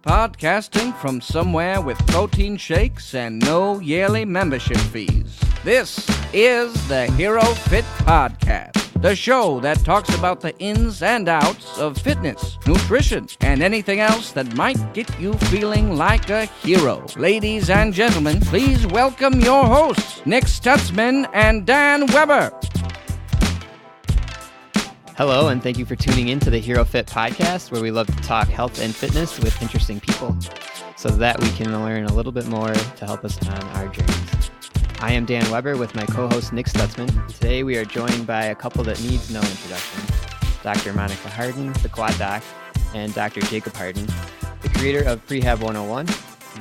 podcasting from somewhere with protein shakes and no yearly membership fees. This is the HeroFit Podcast, the show that talks about the ins and outs of fitness, nutrition, and anything else that might get you feeling like a hero. Ladies and gentlemen, please welcome your hosts, Nick Stutzman and Dan Weber. Hello, and thank you for tuning in to the HeroFit Podcast, where we love to talk health and fitness with interesting people so that we can learn a little bit more to help us on our journeys. I am Dan Weber with my co-host Nick Stutzman. Today we are joined by a couple that needs no introduction, Dr. Monica Harden, the Quad Doc, and Dr. Jacob Harden, the creator of Prehab 101.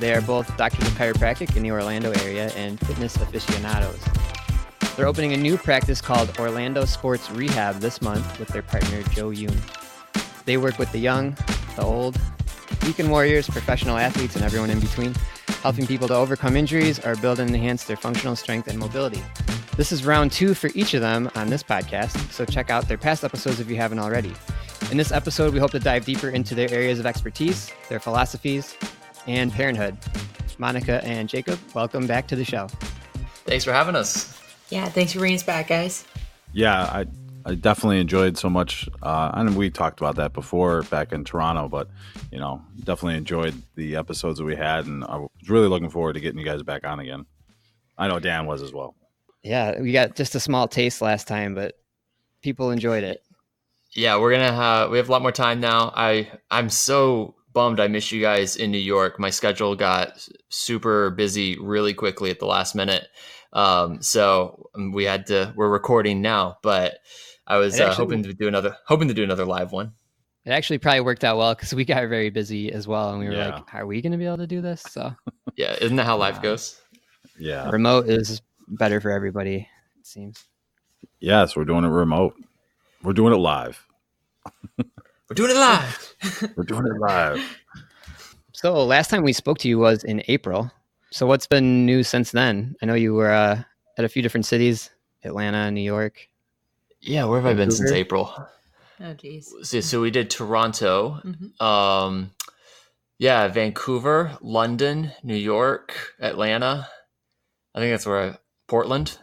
They are both doctors of chiropractic in the Orlando area and fitness aficionados. They're opening a new practice called Orlando Sports Rehab this month with their partner, Joe Yoon. They work with the young, the old, weekend warriors, professional athletes, and everyone in between, helping people to overcome injuries or build and enhance their functional strength and mobility. This is round 2 for each of them on this podcast, so check out their past episodes if you haven't already. In this episode, we hope to dive deeper into their areas of expertise, their philosophies, and parenthood. Monica and Jacob, welcome back to the show. Thanks for having us. Yeah, thanks for bringing us back, guys. Yeah, I definitely enjoyed so much. And we talked about that before back in Toronto, but, definitely enjoyed the episodes that we had. And I was really looking forward to getting you guys back on again. I know Dan was as well. Yeah, we got just a small taste last time, but people enjoyed it. Yeah, we have a lot more time now. I'm so bummed I missed you guys in New York. My schedule got super busy really quickly at the last minute. So we're recording now, but I was hoping to do another live one. It actually probably worked out well because we got very busy as well. And we were like, are we going to be able to do this? So yeah. Isn't that how life goes? Yeah. Remote is better for everybody, it seems. Yes, we're doing it remote. We're doing it live. We're doing it live. We're doing it live. So last time we spoke to you was in April. So what's been new since then? I know you were at a few different cities, Atlanta, New York. Yeah, where have I been since April? Oh, geez. So we did Toronto, Vancouver, London, New York, Atlanta. I think that's Portland.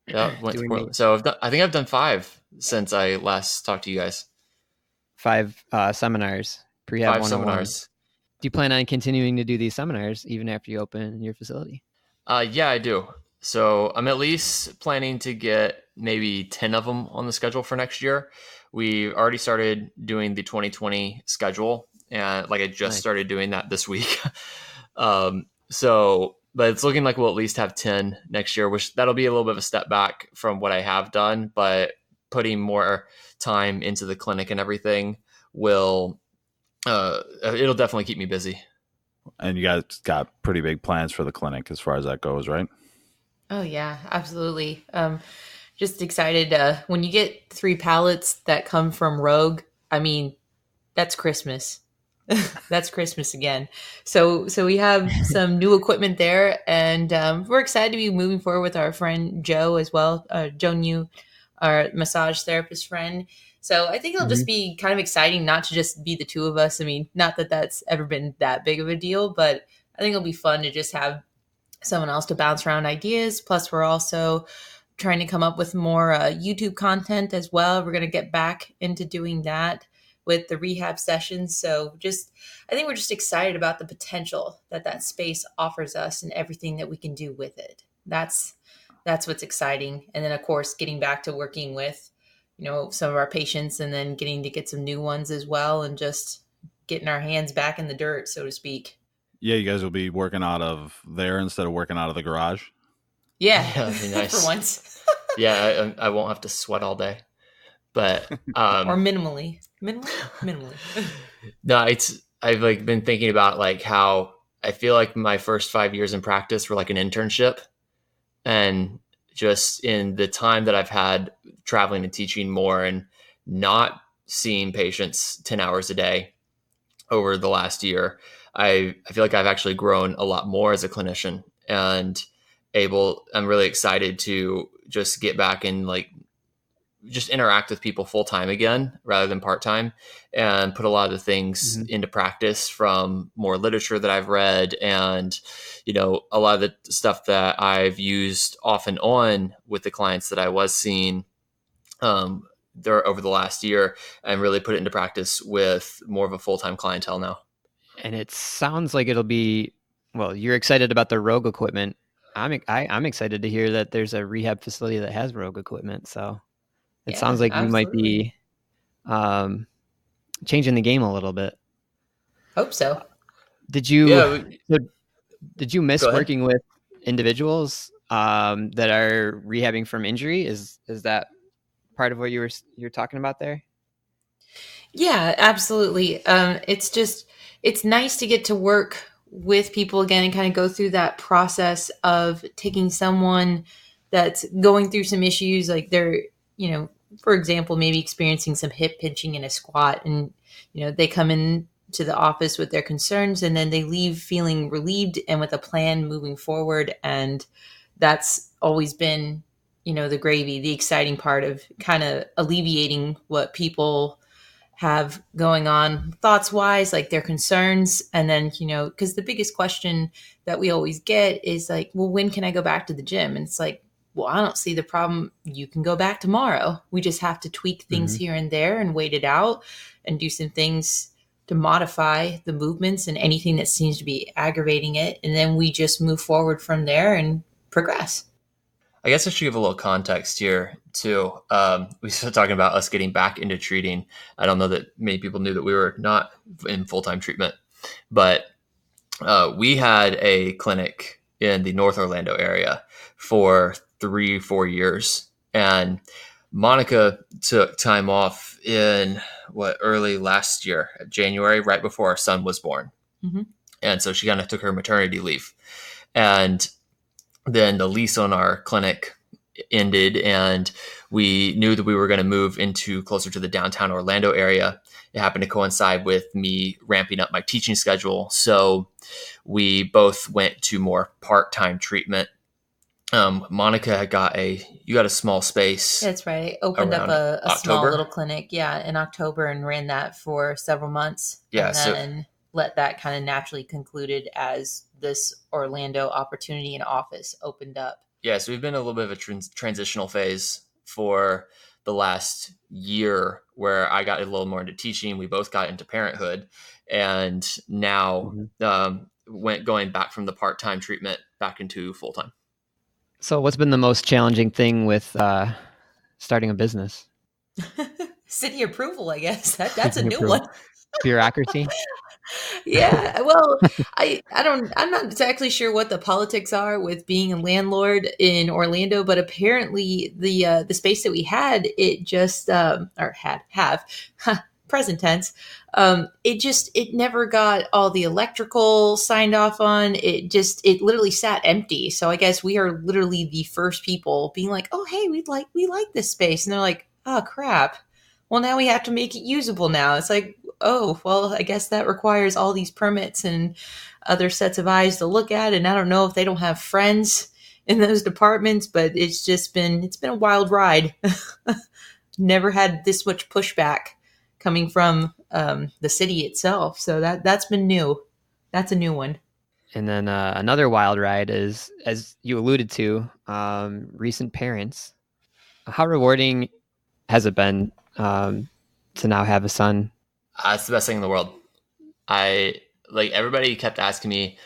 Yeah, went to Portland. So I think I've done 5 since I last talked to you guys. 5 seminars. Prehab 101. Seminars. Do you plan on continuing to do these seminars even after you open your facility? Yeah, I do. So I'm at least planning to get maybe 10 of them on the schedule for next year. We already started doing the 2020 schedule, and I just started doing that this week. But it's looking like we'll at least have 10 next year, which that'll be a little bit of a step back from what I have done, but putting more time into the clinic and everything will it'll definitely keep me busy. And you guys got pretty big plans for the clinic as far as that goes, right? Oh, yeah, absolutely. Just excited. When you get 3 pallets that come from Rogue, I mean, that's Christmas. That's Christmas again. So we have some new equipment there, and we're excited to be moving forward with our friend Joe as well, Joe New, our massage therapist friend. So I think it'll just be kind of exciting not to just be the 2 of us. I mean, not that that's ever been that big of a deal, but I think it'll be fun to just have someone else to bounce around ideas. Plus, we're also trying to come up with more YouTube content as well. We're going to get back into doing that with the rehab sessions. So I think we're just excited about the potential that space offers us and everything that we can do with it. That's what's exciting. And then, of course, getting back to working with some of our patients and then getting to get some new ones as well and just getting our hands back in the dirt, so to speak. Yeah, you guys will be working out of there instead of working out of the garage. Yeah, that'd be nice. For once. Yeah, I won't have to sweat all day, but or minimally. No, I've been thinking about how I feel like my first 5 years in practice were like an internship, and just in the time that I've had traveling and teaching more and not seeing patients 10 hours a day over the last year, I feel like I've actually grown a lot more as a clinician, and I'm really excited to just get back and just interact with people full time again rather than part time, and put a lot of the things into practice from more literature that I've read, and a lot of the stuff that I've used off and on with the clients that I was seeing there over the last year, and really put it into practice with more of a full time clientele now. And it sounds like it'll be, well, you're excited about the Rogue equipment. I'm excited to hear that there's a rehab facility that has Rogue equipment. So it sounds like you might be changing the game a little bit. Hope so. Did you miss working with individuals that are rehabbing from injury? Is that part of what you're talking about there? Yeah, absolutely. It's nice to get to work with people again and kind of go through that process of taking someone that's going through some issues, like they're, for example, maybe experiencing some hip pinching in a squat, and, they come in to the office with their concerns, and then they leave feeling relieved and with a plan moving forward. And that's always been, the gravy, the exciting part of kind of alleviating what people have going on thoughts wise, like their concerns. And then, because the biggest question that we always get is like, well, when can I go back to the gym? And it's like, well, I don't see the problem. You can go back tomorrow. We just have to tweak things here and there and wait it out and do some things to modify the movements and anything that seems to be aggravating it. And then we just move forward from there and progress. I guess I should give a little context here too. We started talking about us getting back into treating. I don't know that many people knew that we were not in full-time treatment, but we had a clinic in the North Orlando area for 3-4 years. And Monica took time off in early last year, January, right before our son was born. And so she kind of took her maternity leave. And then the lease on our clinic ended, and we knew that we were going to move into closer to the downtown Orlando area. It happened to coincide with me ramping up my teaching schedule. So we both went to more part-time treatment. Monica had you got a small space. That's right. I opened up a small little clinic, in October, and ran that for several months. Yeah. And then let that kind of naturally concluded as this Orlando opportunity and office opened up. Yeah. So we've been in a little bit of a transitional phase for the last year, where I got a little more into teaching. We both got into parenthood, and now going back from the part-time treatment back into full-time. So what's been the most challenging thing with starting a business? City approval, I guess. That's a new one. Bureaucracy. Yeah, well, I'm not exactly sure what the politics are with being a landlord in Orlando, but apparently the space that we had, it just present tense, it never got all the electrical signed off on. It literally sat empty. So I guess we are literally the first people being like, oh, hey, we like this space, and they're like, oh crap, well, now we have to make it usable now. It's like, oh, well, I guess that requires all these permits and other sets of eyes to look at. And I don't know if they don't have friends in those departments, but it's been a wild ride. Never had this much pushback coming from the city itself. So that's been new. That's a new one. And then another wild ride is, as you alluded to, recent parents. How rewarding has it been to now have a son? It's the best thing in the world. Everybody kept asking me,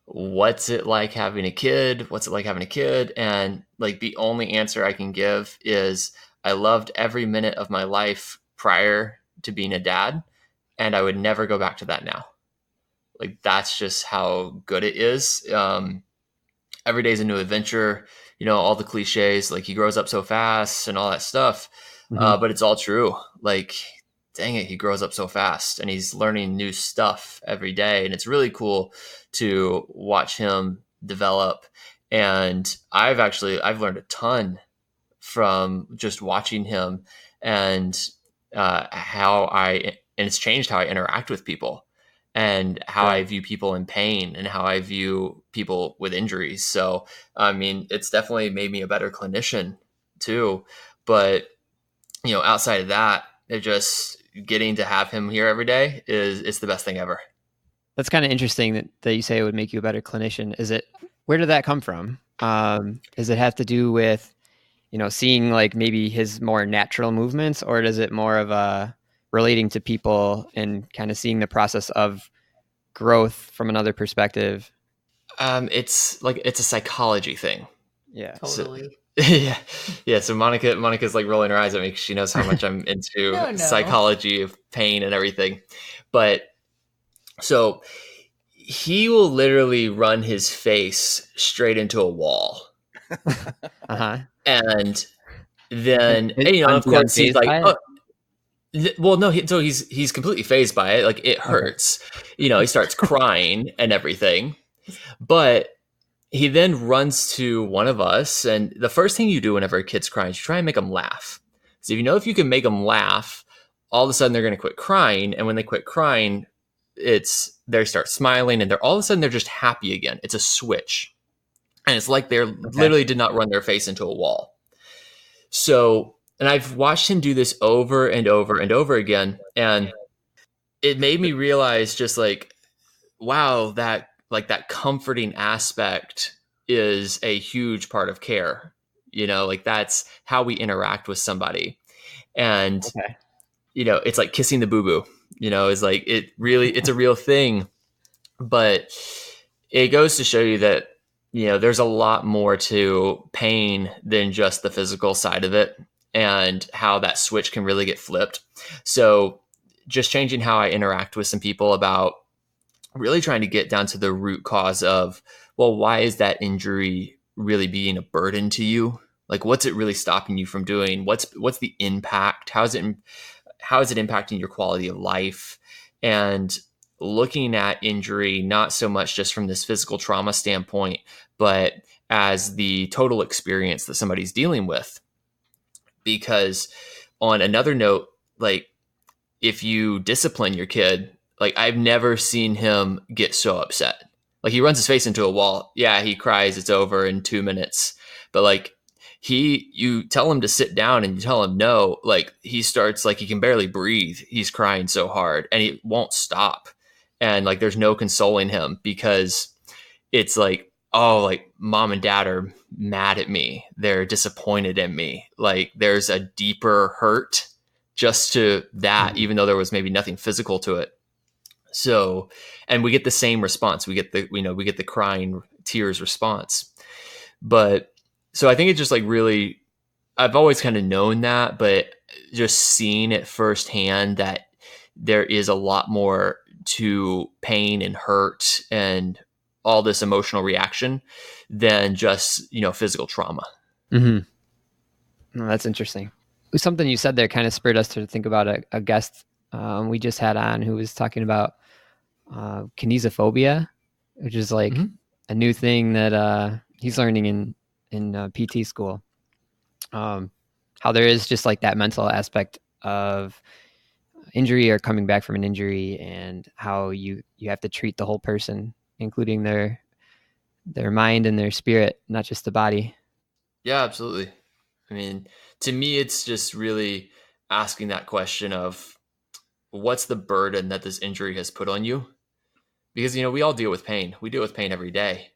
what's it like having a kid? What's it like having a kid? And the only answer I can give is I loved every minute of my life prior to being a dad, and I would never go back to that now. That's just how good it is. Every day's a new adventure, all the cliches, he grows up so fast and all that stuff. But it's all true. Dang it, he grows up so fast and he's learning new stuff every day. And it's really cool to watch him develop. And I've learned a ton from just watching him, and it's changed how I interact with people and how I view people in pain and how I view people with injuries. So, it's definitely made me a better clinician too. But outside of that, it just getting to have him here every day it's the best thing ever. That's kind of interesting that you say it would make you a better clinician. Where did that come from? Does it have to do with, seeing like maybe his more natural movements, or does it more of a relating to people and kind of seeing the process of growth from another perspective? It's a psychology thing. Yeah. Totally. Yeah. So Monica's like rolling her eyes at me because she knows how much I'm into No. psychology of pain and everything. But so he will literally run his face straight into a wall. Uh-huh. And then, of course, he's like, well, no, he's completely fazed by it. Like, it hurts. Okay. He starts crying and everything. But he then runs to one of us. And the first thing you do whenever a kid's crying is you try and make them laugh. So if you can make them laugh, all of a sudden they're going to quit crying. And when they quit crying, they start smiling, and all of a sudden they're just happy again. It's a switch. And it's like they literally did not run their face into a wall. So, and I've watched him do this over and over and over again. And it made me realize just like, wow, that comforting aspect is a huge part of care. Like that's how we interact with somebody. And, it's like kissing the boo-boo, is like, it's a real thing. But it goes to show you that, there's a lot more to pain than just the physical side of it, and how that switch can really get flipped. So just changing how I interact with some people about really trying to get down to the root cause of, well, why is that injury really being a burden to you? Like, what's it really stopping you from doing? What's the impact? How is it impacting your quality of life? And looking at injury, not so much just from this physical trauma standpoint, but as the total experience that somebody's dealing with. Because on another note, like, if you discipline your kid, like, I've never seen him get so upset. Like, he runs his face into a wall. Yeah, he cries. It's over in 2 minutes. But like, you tell him to sit down and you tell him no, like, he starts, like, he can barely breathe. He's crying so hard and he won't stop. And like, there's no consoling him, because it's like, oh, like, mom and dad are mad at me. They're disappointed in me. Like, there's a deeper hurt just to that, even though there was maybe nothing physical to it. So, and we get the same response. We get the crying tears response. But so I think it's just like, really, I've always kind of known that, but just seeing it firsthand that there is a lot more to pain and hurt and all this emotional reaction than just, physical trauma. Mm-hmm. No, that's interesting. Something you said there kind of spurred us to think about a guest we just had on who was talking about kinesiophobia, which is like a new thing that he's learning in PT school. How there is just like that mental aspect of injury or coming back from an injury, and how you have to treat the whole person, including their mind and their spirit, not just the body. Yeah, absolutely. I mean, to me, it's just really asking that question of, what's the burden that this injury has put on you? Because, we all deal with pain. We deal with pain every day,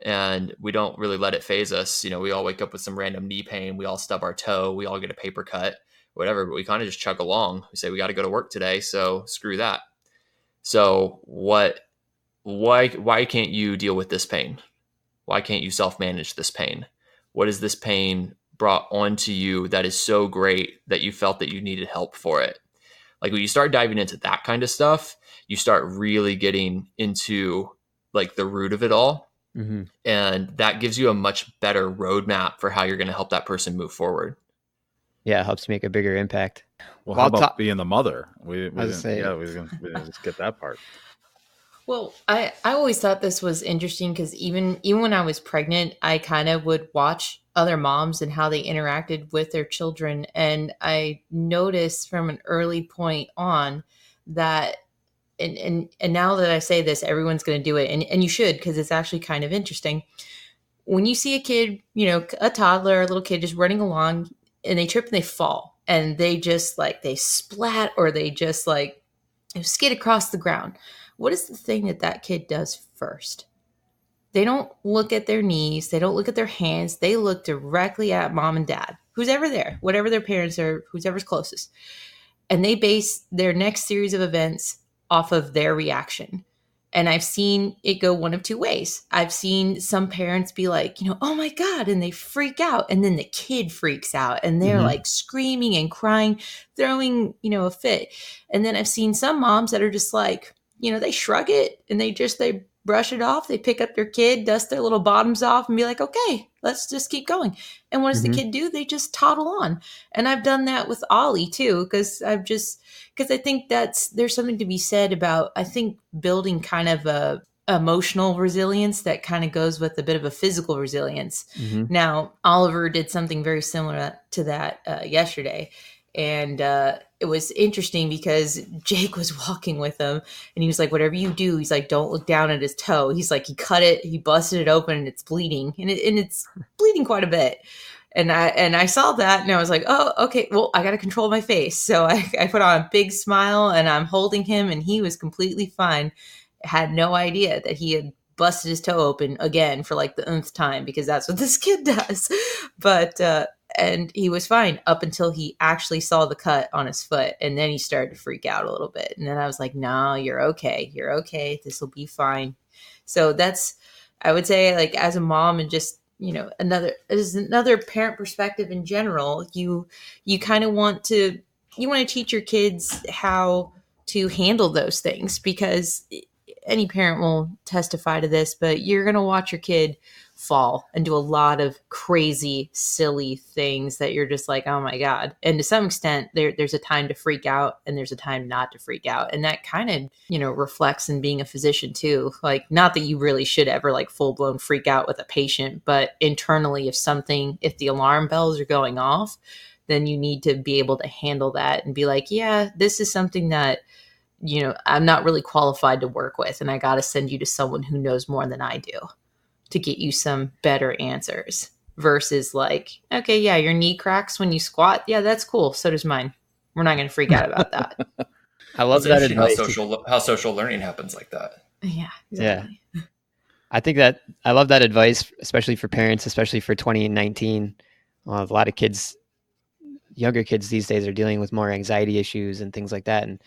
and we don't really let it phase us. We all wake up with some random knee pain. We all stub our toe. We all get a paper cut, whatever, but we kind of just chug along. We say, we got to go to work today, so screw that. So why can't you deal with this pain? Why can't you self-manage this pain? What is this pain brought onto you that is so great that you felt that you needed help for it? Like, when you start diving into that kind of stuff, you start really getting into like the root of it all. Mm-hmm. And that gives you a much better roadmap for how you're going to help that person move forward. Yeah, it helps make a bigger impact. Well, how about being the mother? We didn't just get that part. Well, I always thought this was interesting, because even when I was pregnant, I kind of would watch other moms and how they interacted with their children. And I noticed from an early point on that, and now that I say this, everyone's going to do it. And you should, because it's actually kind of interesting. When you see a kid, a toddler, a little kid just running along, and they trip and they fall, and they just like, they splat or they just like skid across the ground. What is the thing that kid does first? They don't look at their knees. They don't look at their hands. They look directly at mom and dad, who's ever there, whatever their parents are, who's ever's closest. And they base their next series of events off of their reaction. And I've seen it go one of two ways. I've seen some parents be like, oh my God, and they freak out. And then the kid freaks out and they're like screaming and crying, throwing, a fit. And then I've seen some moms that are just like, they shrug it and they brush it off. They pick up their kid, dust their little bottoms off and be like, okay, let's just keep going. And what does the kid do? They just toddle on. And I've done that with Ollie too, because I think there's something to be said about, I think, building kind of a emotional resilience that kind of goes with a bit of a physical resilience. Now, Oliver did something very similar to that yesterday. And it was interesting because Jake was walking with him and he was like, whatever you do, he's like, don't look down at his toe. He's like, he cut it, he busted it open and it's bleeding and it's bleeding quite a bit. And I saw that and I was like, oh, okay, well, I got to control my face. So I put on a big smile and I'm holding him and he was completely fine. Had no idea that he had busted his toe open again for like the nth time, because that's what this kid does. But, and he was fine up until he actually saw the cut on his foot. And then he started to freak out a little bit. And then I was like, no, you're okay. You're okay. This will be fine. So that's, I would say, like, as a mom and just, another parent perspective in general, you kind of want to teach your kids how to handle those things, because any parent will testify to this, but you're going to watch your kid fall and do a lot of crazy, silly things that you're just like, oh my God. And to some extent, there's a time to freak out and there's a time not to freak out. And that kind of, reflects in being a physician too. Like, not that you really should ever like full blown freak out with a patient, but internally, if the alarm bells are going off, then you need to be able to handle that and be like, yeah, this is something that, I'm not really qualified to work with. And I got to send you to someone who knows more than I do to get you some better answers, versus like, okay, yeah, your knee cracks when you squat. Yeah, that's cool. So does mine. We're not going to freak out about that. I love that advice. How social learning happens like that. Yeah, exactly. Yeah. I love that advice, especially for parents, especially for 2019. A lot of younger kids these days are dealing with more anxiety issues and things like that. And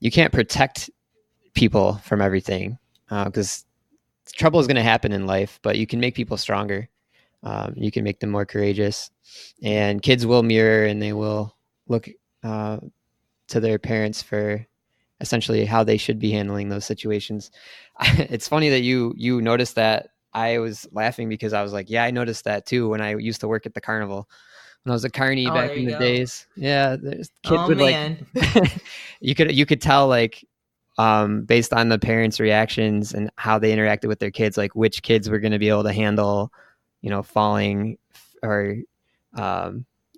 you can't protect people from everything, because trouble is going to happen in life, but you can make people stronger. You can make them more courageous, and kids will mirror and they will look to their parents for essentially how they should be handling those situations. It's funny that you noticed that. I was laughing because I was like, yeah, I noticed that too when I used to work at the carnival. When I was a carny back in the days. Yeah, there's kids would like you could tell, like, based on the parents' reactions and how they interacted with their kids, like which kids were going to be able to handle, falling or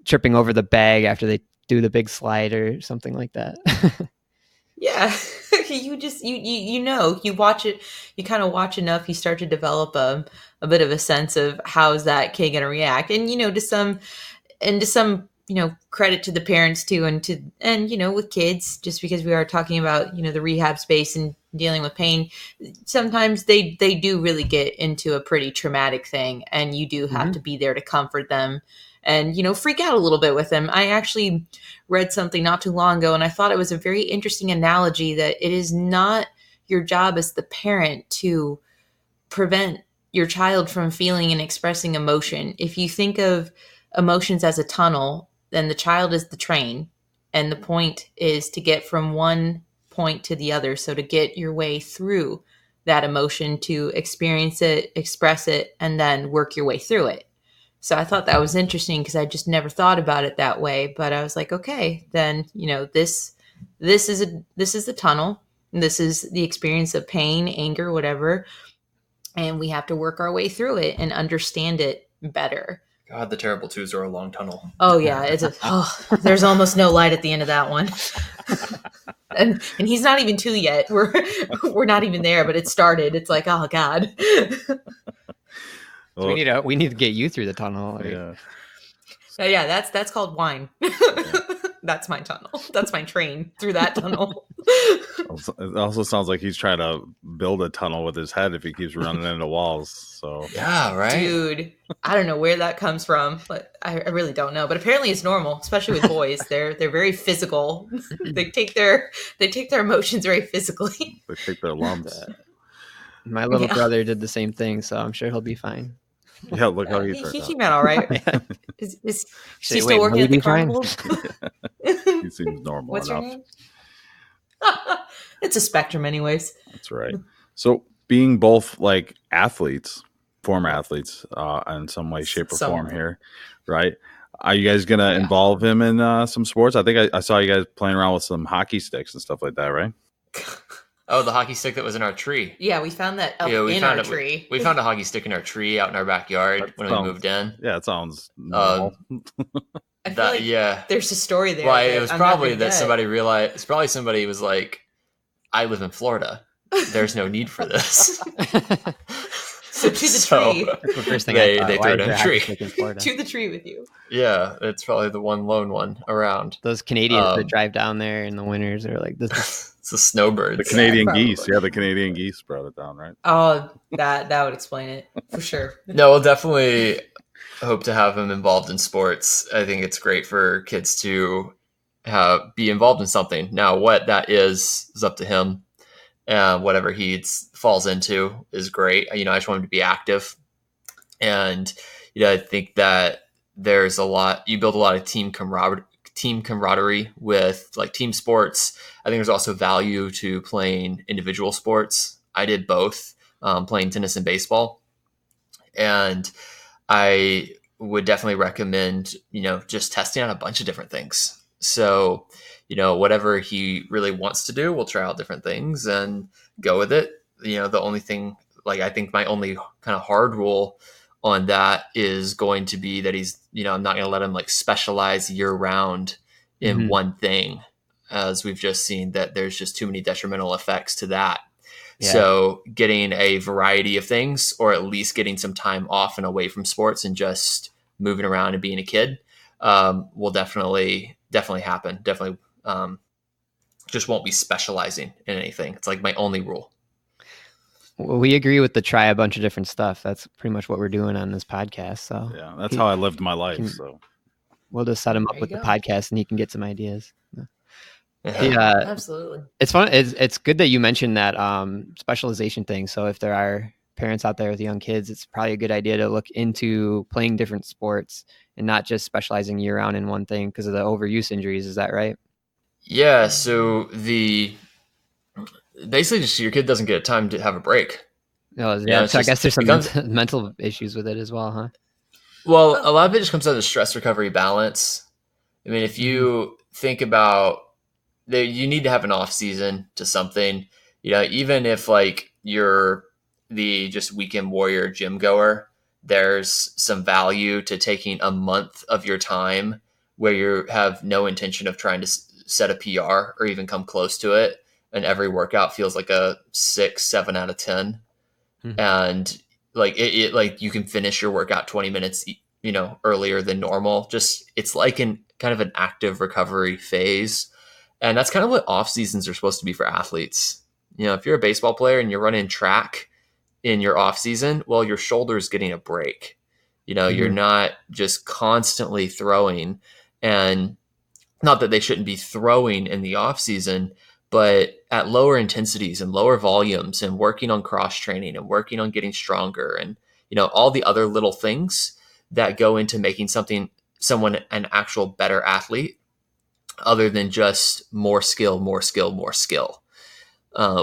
tripping over the bag after they do the big slide or something like that. Yeah. You watch it, you kind of watch enough, you start to develop a bit of a sense of how is that kid going to react. And, to some, credit to the parents too. And with kids, just because we are talking about, the rehab space and dealing with pain, sometimes they do really get into a pretty traumatic thing, and you do have to be there to comfort them and, freak out a little bit with them. I actually read something not too long ago, and I thought it was a very interesting analogy that it is not your job as the parent to prevent your child from feeling and expressing emotion. If you think of emotions as a tunnel, then the child is the train, and the point is to get from one point to the other. So to get your way through that emotion, to experience it, express it, and then work your way through it. So I thought that was interesting because I just never thought about it that way. But I was like, okay, then, this is the tunnel. This is the experience of pain, anger, whatever. And we have to work our way through it and understand it better. God, the terrible twos are a long tunnel. Oh yeah, there's almost no light at the end of that one. and he's not even 2 yet. We're not even there, but it started. It's like, oh God. So we need to get you through the tunnel. Yeah. So yeah, that's called wine. That's my tunnel. That's my train through that tunnel. It also sounds like he's trying to build a tunnel with his head if he keeps running into walls. So Yeah, right. Dude, I don't know where that comes from, but I really don't know. But apparently it's normal, especially with boys. They're very physical. They take their emotions very physically. they take their lumps. My little brother did the same thing, so I'm sure he'll be fine. Yeah, look how he He turned came out all right. Yeah. Is Say, he still wait, working at the Moody fine? carnival? He seems normal What's your enough. name? It's a spectrum, anyways. That's right. So being both like athletes, former athletes, in some way, shape, or form here, right? Are you guys gonna involve him in some sports? I think I saw you guys playing around with some hockey sticks and stuff like that, right? Oh, the hockey stick that was in our tree. Yeah, we found that up in our tree. We found a hockey stick in our tree out in our backyard when we moved in. Yeah, it sounds normal. I feel like there's a story there. Well, it was probably that somebody realized. It's probably somebody was like, "I live in Florida. There's no need for this." So to the tree. That's the first thing they I thought. threw it in a tree. To the tree with you. Yeah, it's probably the one lone one around. Those Canadians that drive down there in the winters are like, this is... It's the snowbirds. The Canadian geese. Yeah, the Canadian geese brought it down, right? Oh, that would explain it for sure. No, we'll definitely hope to have him involved in sports. I think it's great for kids to be involved in something. Now, what that is up to him. Whatever he falls into is great. I just want him to be active. And, I think that there's you build a lot of team camaraderie with like team sports. I think there's also value to playing individual sports. I did both, playing tennis and baseball. And I would definitely recommend, just testing out a bunch of different things. So, whatever he really wants to do, we'll try out different things and go with it. The only thing, I think my only kind of hard rule on that is going to be that he's, I'm not going to let him specialize year round in one thing, as we've just seen that there's just too many detrimental effects to that. Yeah. So getting a variety of things, or at least getting some time off and away from sports and just moving around and being a kid, will definitely happen. Definitely, just won't be specializing in anything. It's my only rule. Well, we agree with the try a bunch of different stuff. That's pretty much what we're doing on this podcast. So yeah, that's how I lived my life. So we'll just set him up with the podcast, and he can get some ideas. Yeah, absolutely. It's fun. It's good that you mentioned that specialization thing. So if there are parents out there with young kids, it's probably a good idea to look into playing different sports and not just specializing year round in one thing because of the overuse injuries. Is that right? Yeah. So basically just your kid doesn't get time to have a break. So I guess there's some mental issues with it as well, huh? Well, a lot of it just comes out of stress recovery balance. I mean, if you think about you need to have an off season to something, even if you're the just weekend warrior gym goer, there's some value to taking a month of your time where you have no intention of trying to set a PR or even come close to it. And every workout feels like a 6, 7 out of 10. Mm-hmm. And you can finish your workout 20 minutes, earlier than normal. Just, it's kind of an active recovery phase. And that's kind of what off seasons are supposed to be for athletes. If you're a baseball player and you're running track in your off season, well, your shoulder's getting a break. You're not just constantly throwing, and not that they shouldn't be throwing in the off season, but at lower intensities and lower volumes, and working on cross training and working on getting stronger, and all the other little things that go into making someone an actual better athlete, other than just more skill,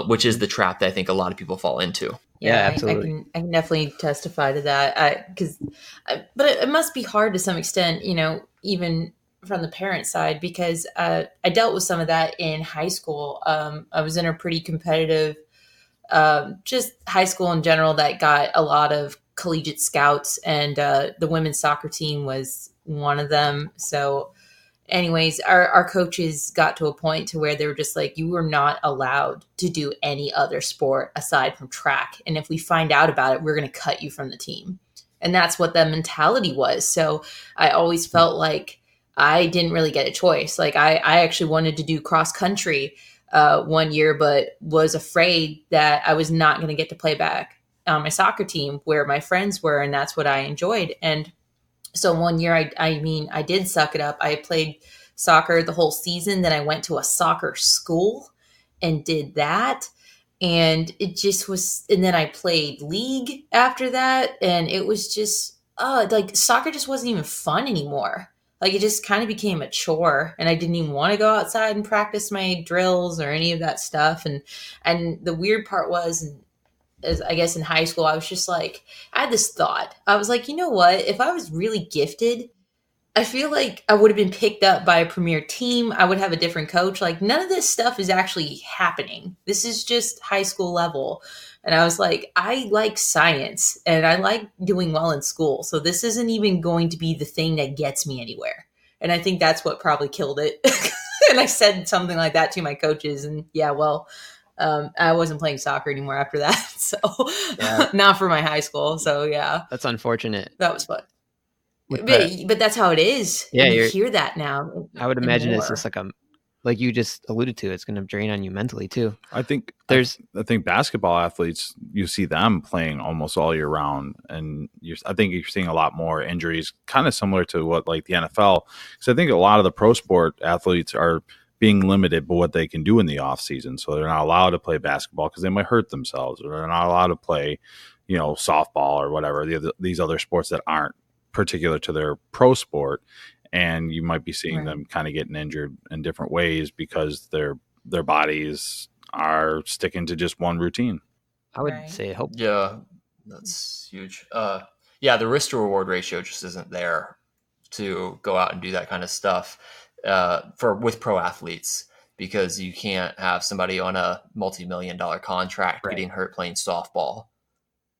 which is the trap that I think a lot of people fall into. Yeah, absolutely. I can definitely testify to that. But it must be hard to some extent, even from the parent side, because I dealt with some of that in high school. I was in a pretty competitive, just high school in general, that got a lot of collegiate scouts, and the women's soccer team was one of them. So anyways, our coaches got to a point to where they were just like, you were not allowed to do any other sport aside from track. And if we find out about it, we're going to cut you from the team. And that's what the mentality was. So I always felt like I didn't really get a choice. Like I actually wanted to do cross country 1 year, but was afraid that I was not going to get to play back on my soccer team where my friends were, and that's what I enjoyed. And so 1 year, I did suck it up. I played soccer the whole season. Then I went to a soccer school and did that. And it just was, and then I played league after that. And it was just, like soccer just wasn't even fun anymore. Like it just kind of became a chore, and I didn't even want to go outside and practice my drills or any of that stuff. And the weird part was, as I guess in high school, I was just like, I had this thought. I was like, you know what? If I was really gifted, I feel like I would have been picked up by a premier team. I would have a different coach. Like none of this stuff is actually happening. This is just high school level. And I was like, I like science and I like doing well in school. So this isn't even going to be the thing that gets me anywhere. And I think that's what probably killed it. And I said something like that to my coaches, and I wasn't playing soccer anymore after that. So not for my high school. So yeah, That's unfortunate. that was fun. But that's how it is. Yeah, And you hear that now. I would and imagine it's more. just like you just alluded to, it's going to drain on you mentally too. I think There's- I think basketball athletes, you see them playing almost all year round, and I think you're seeing a lot more injuries, kind of similar to what like the NFL. Because I think a lot of the pro sport athletes are being limited by what they can do in the off season, so they're not allowed to play basketball because they might hurt themselves, or they're not allowed to play, softball or whatever these other sports that aren't particular to their pro sport. And you might be seeing them kind of getting injured in different ways because their bodies are sticking to just one routine. I would say hope. Yeah, that's huge. The risk to reward ratio just isn't there to go out and do that kind of stuff with pro athletes, because you can't have somebody on a multi-million-dollar contract getting hurt playing softball.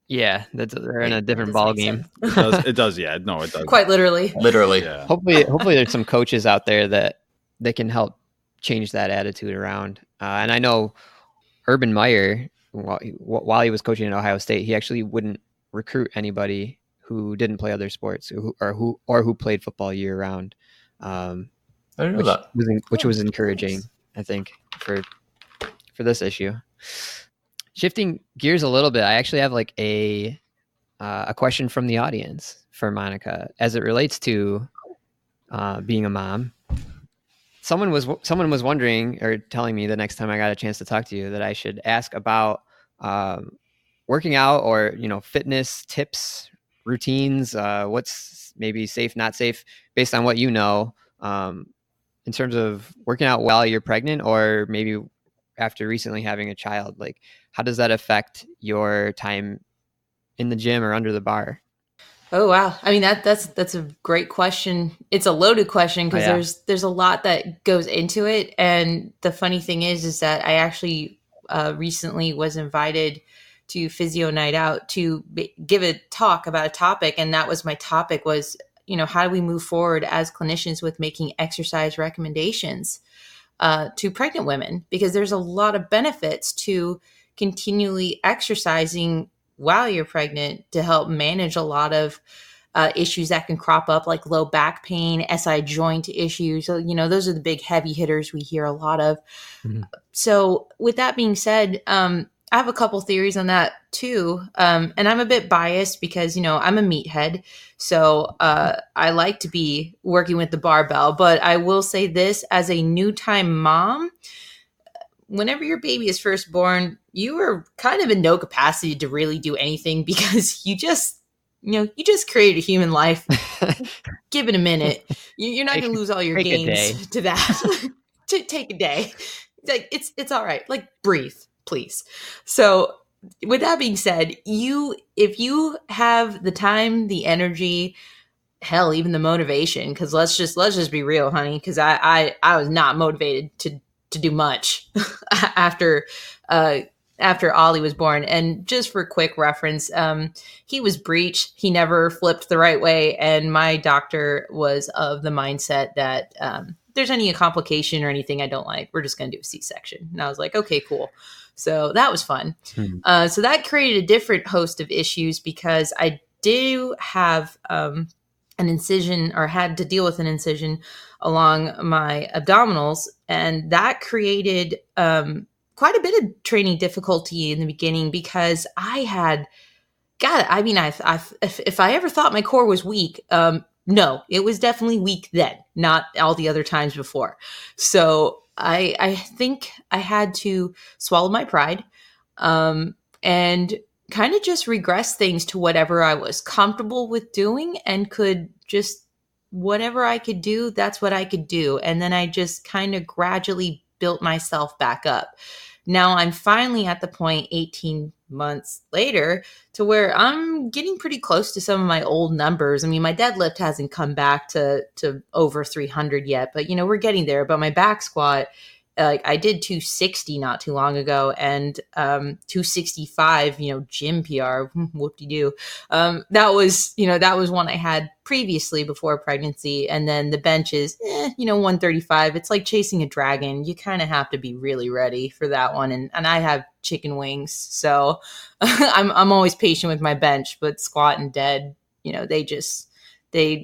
Yeah, they're in a different ball game. It does. Yeah, no, it does. Quite literally. Literally. Yeah. Hopefully there's some coaches out there that they can help change that attitude around. And I know Urban Meyer, while he was coaching at Ohio State, he actually wouldn't recruit anybody who didn't play other sports or who played football year round. I didn't know that. Which was encouraging, I think, for this issue. Shifting gears a little bit, I actually have like a question from the audience for Monica as it relates to being a mom. Someone was wondering or telling me the next time I got a chance to talk to you that I should ask about working out or fitness tips, routines, what's maybe safe, not safe, based on what you know, in terms of working out while you're pregnant or maybe after recently having a child. Like, how does that affect your time in the gym or under the bar? Oh, wow. I mean, that's a great question. It's a loaded question because there's a lot that goes into it. And the funny thing is that I actually recently was invited to Physio Night Out to give a talk about a topic. And that was my topic was, how do we move forward as clinicians with making exercise recommendations to pregnant women? Because there's a lot of benefits to continually exercising while you're pregnant to help manage a lot of issues that can crop up, like low back pain, SI joint issues. So, those are the big heavy hitters we hear a lot of. Mm-hmm. So with that being said, I have a couple theories on that too. And I'm a bit biased because, I'm a meathead. So I like to be working with the barbell, but I will say this as a new time mom, whenever your baby is first born, you are kind of in no capacity to really do anything because you just created a human life. Give it a minute. You're not going to lose all your gains to that. Take a day. Like it's all right. Like breathe, please. So with that being said, if you have the time, the energy, hell, even the motivation, because let's just be real, honey, because I was not motivated to do much after Ollie was born. And just for quick reference, he was breech. He never flipped the right way. And my doctor was of the mindset that if there's any complication or anything I don't like, we're just going to do a C-section. And I was like, okay, cool. So that was fun. So that created a different host of issues because I do have an incision, or had to deal with an incision along my abdominals. And that created quite a bit of training difficulty in the beginning, because I had, God, I mean, if I ever thought my core was weak, no, it was definitely weak then, not all the other times before. So I think I had to swallow my pride, and kind of just regress things to whatever I was comfortable with doing, and could just, whatever I could do, that's what I could do. And then I just kind of gradually built myself back up. Now I'm finally at the point 18 months later to where I'm getting pretty close to some of my old numbers. I mean, my deadlift hasn't come back to over 300 yet, but we're getting there. But my back squat, like I did 260 not too long ago, and 265, gym PR, whoop-de-doo. That was one I had previously before pregnancy. And then the bench is, 135. It's like chasing a dragon. You kind of have to be really ready for that one. And I have chicken wings, so I'm always patient with my bench. But squat and dead, they're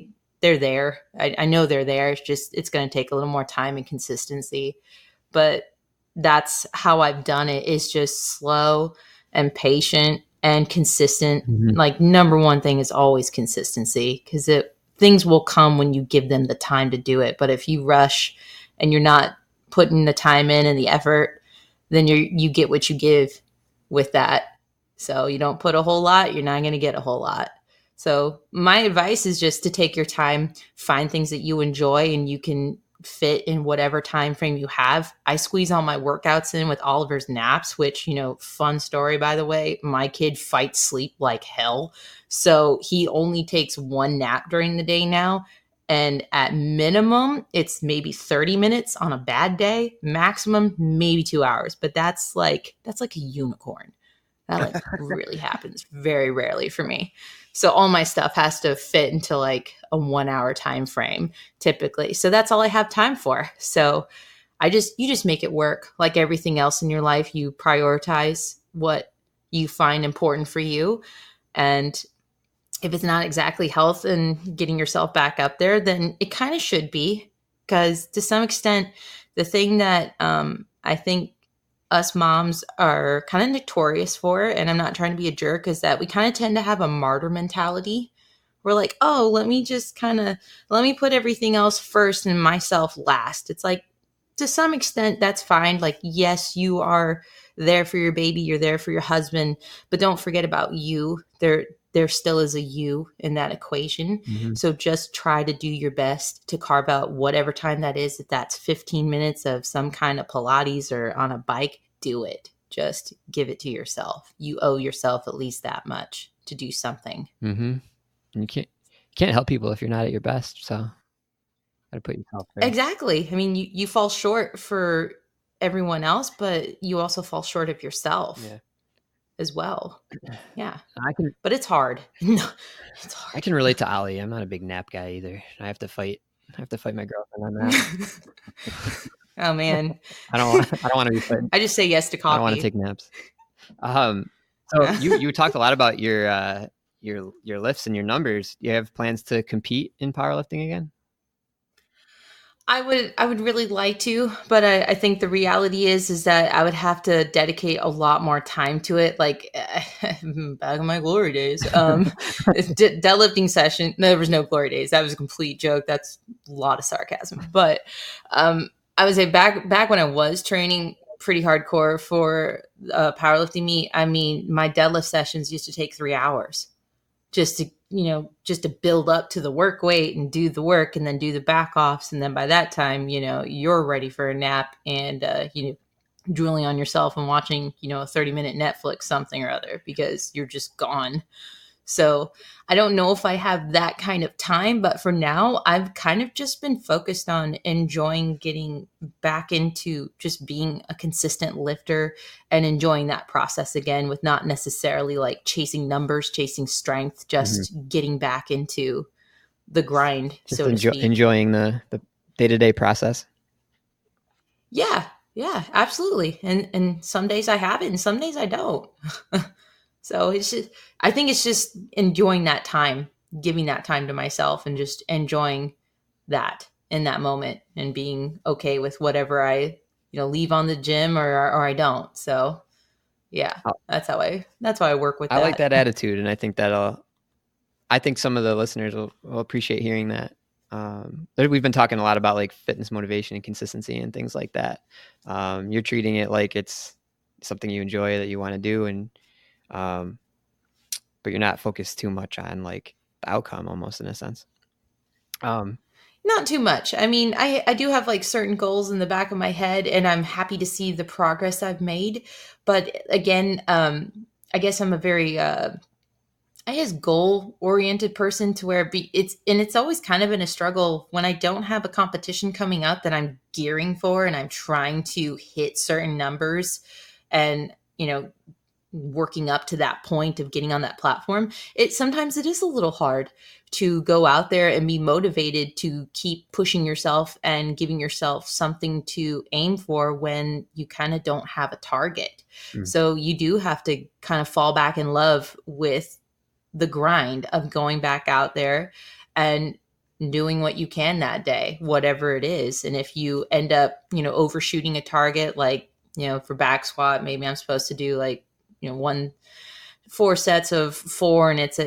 there. I know they're there. It's going to take a little more time and consistency. But that's how I've done it, is just slow and patient and consistent. Mm-hmm. Like, number one thing is always consistency, because things will come when you give them the time to do it. But if you rush and you're not putting the time in and the effort, then you get what you give with that. So you don't put a whole lot, you're not going to get a whole lot. So my advice is just to take your time, find things that you enjoy and you can fit in whatever time frame you have. I squeeze all my workouts in with Oliver's naps, which, fun story, by the way, my kid fights sleep like hell. So he only takes one nap during the day now. And at minimum, it's maybe 30 minutes on a bad day, maximum maybe 2 hours. But that's like a unicorn. That really happens very rarely for me. So all my stuff has to fit into like a 1 hour time frame typically. So that's all I have time for. So you just make it work. Like everything else in your life, you prioritize what you find important for you. And if it's not exactly health and getting yourself back up there, then it kind of should be, because to some extent, the thing that I think us moms are kind of notorious for, and I'm not trying to be a jerk, is that we kind of tend to have a martyr mentality. We're like, oh, let me put everything else first and myself last. It's like, to some extent, that's fine. Like, yes, you are there for your baby, you're there for your husband, but don't forget about you. There still is a you in that equation. Mm-hmm. So just try to do your best to carve out whatever time that is. If that's 15 minutes of some kind of Pilates or on a bike, do it. Just give it to yourself. You owe yourself at least that much to do something. Mm-hmm. And you can't help people if you're not at your best. So gotta put yourself there. Exactly. I mean, you fall short for everyone else, but you also fall short of yourself. Yeah. As well. Yeah. But it's hard. No, it's hard. I can relate to Ollie. I'm not a big nap guy either. I have to fight my girlfriend on that. Oh man. I don't want to be fighting. I just say yes to coffee. I don't want to take naps. So you talked a lot about your lifts and your numbers. Do you have plans to compete in powerlifting again? I would really like to, but I think the reality is that I would have to dedicate a lot more time to it. Like back in my glory days, deadlifting session. There was no glory days. That was a complete joke. That's a lot of sarcasm. But I would say back when I was training pretty hardcore for powerlifting meet, I mean, my deadlift sessions used to take 3 hours just to build up to the work weight and do the work and then do the back offs. And then by that time, you're ready for a nap and, drooling on yourself and watching, a 30-minute Netflix something or other, because you're just gone. So I don't know if I have that kind of time, but for now, I've kind of just been focused on enjoying getting back into just being a consistent lifter and enjoying that process again, with not necessarily like chasing numbers, chasing strength, just getting back into the grind, just so to speak. Enjoying the day-to-day process. Yeah, absolutely. And some days I have it and some days I don't. So I think it's just enjoying that time giving that time to myself and just enjoying that in that moment and being okay with whatever I, leave on the gym or I don't. So yeah, that's how I work with that. I like that attitude. And I think I think some of the listeners will appreciate hearing that. We've been talking a lot about like fitness motivation and consistency and things like that. You're treating it like it's something you enjoy that you want to do. And, but you're not focused too much on like the outcome almost in a sense. Not too much. I mean, I do have like certain goals in the back of my head, and I'm happy to see the progress I've made. But again, I guess I'm a very, goal oriented person to where it's always kind of been a struggle when I don't have a competition coming up that I'm gearing for and I'm trying to hit certain numbers and, working up to that point of getting on that platform. Sometimes it is a little hard to go out there and be motivated to keep pushing yourself and giving yourself something to aim for when you kind of don't have a target. So you do have to kind of fall back in love with the grind of going back out there and doing what you can that day, whatever it is. And if you end up, overshooting a target, like, for back squat, maybe I'm supposed to do like, 4 sets of 4 and it's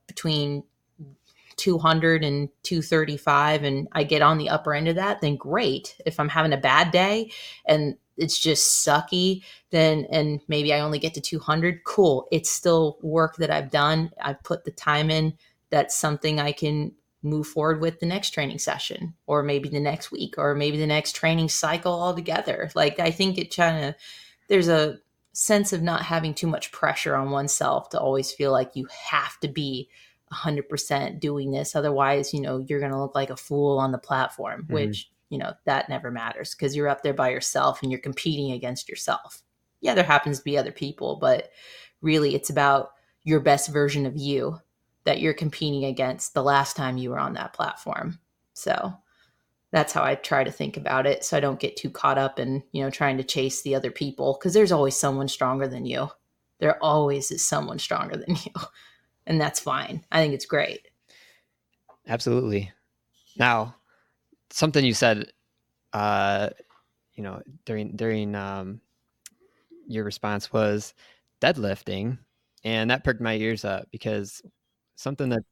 between 200 and 235 and I get on the upper end of that, then great. If I'm having a bad day and it's just sucky, and maybe I only get to 200, cool. It's still work that I've done. I've put the time in. That's something I can move forward with the next training session or maybe the next week or maybe the next training cycle altogether. Like, I think there's a sense of not having too much pressure on oneself to always feel like you have to be 100% doing this. Otherwise, you're going to look like a fool on the platform, which, that never matters because you're up there by yourself and you're competing against yourself. Yeah, there happens to be other people, but really it's about your best version of you that you're competing against the last time you were on that platform. So that's how I try to think about it. So I don't get too caught up in, trying to chase the other people because there's always someone stronger than you. There always is someone stronger than you. And that's fine. I think it's great. Absolutely. Now, something you said, during your response was deadlifting, and that perked my ears up because something that's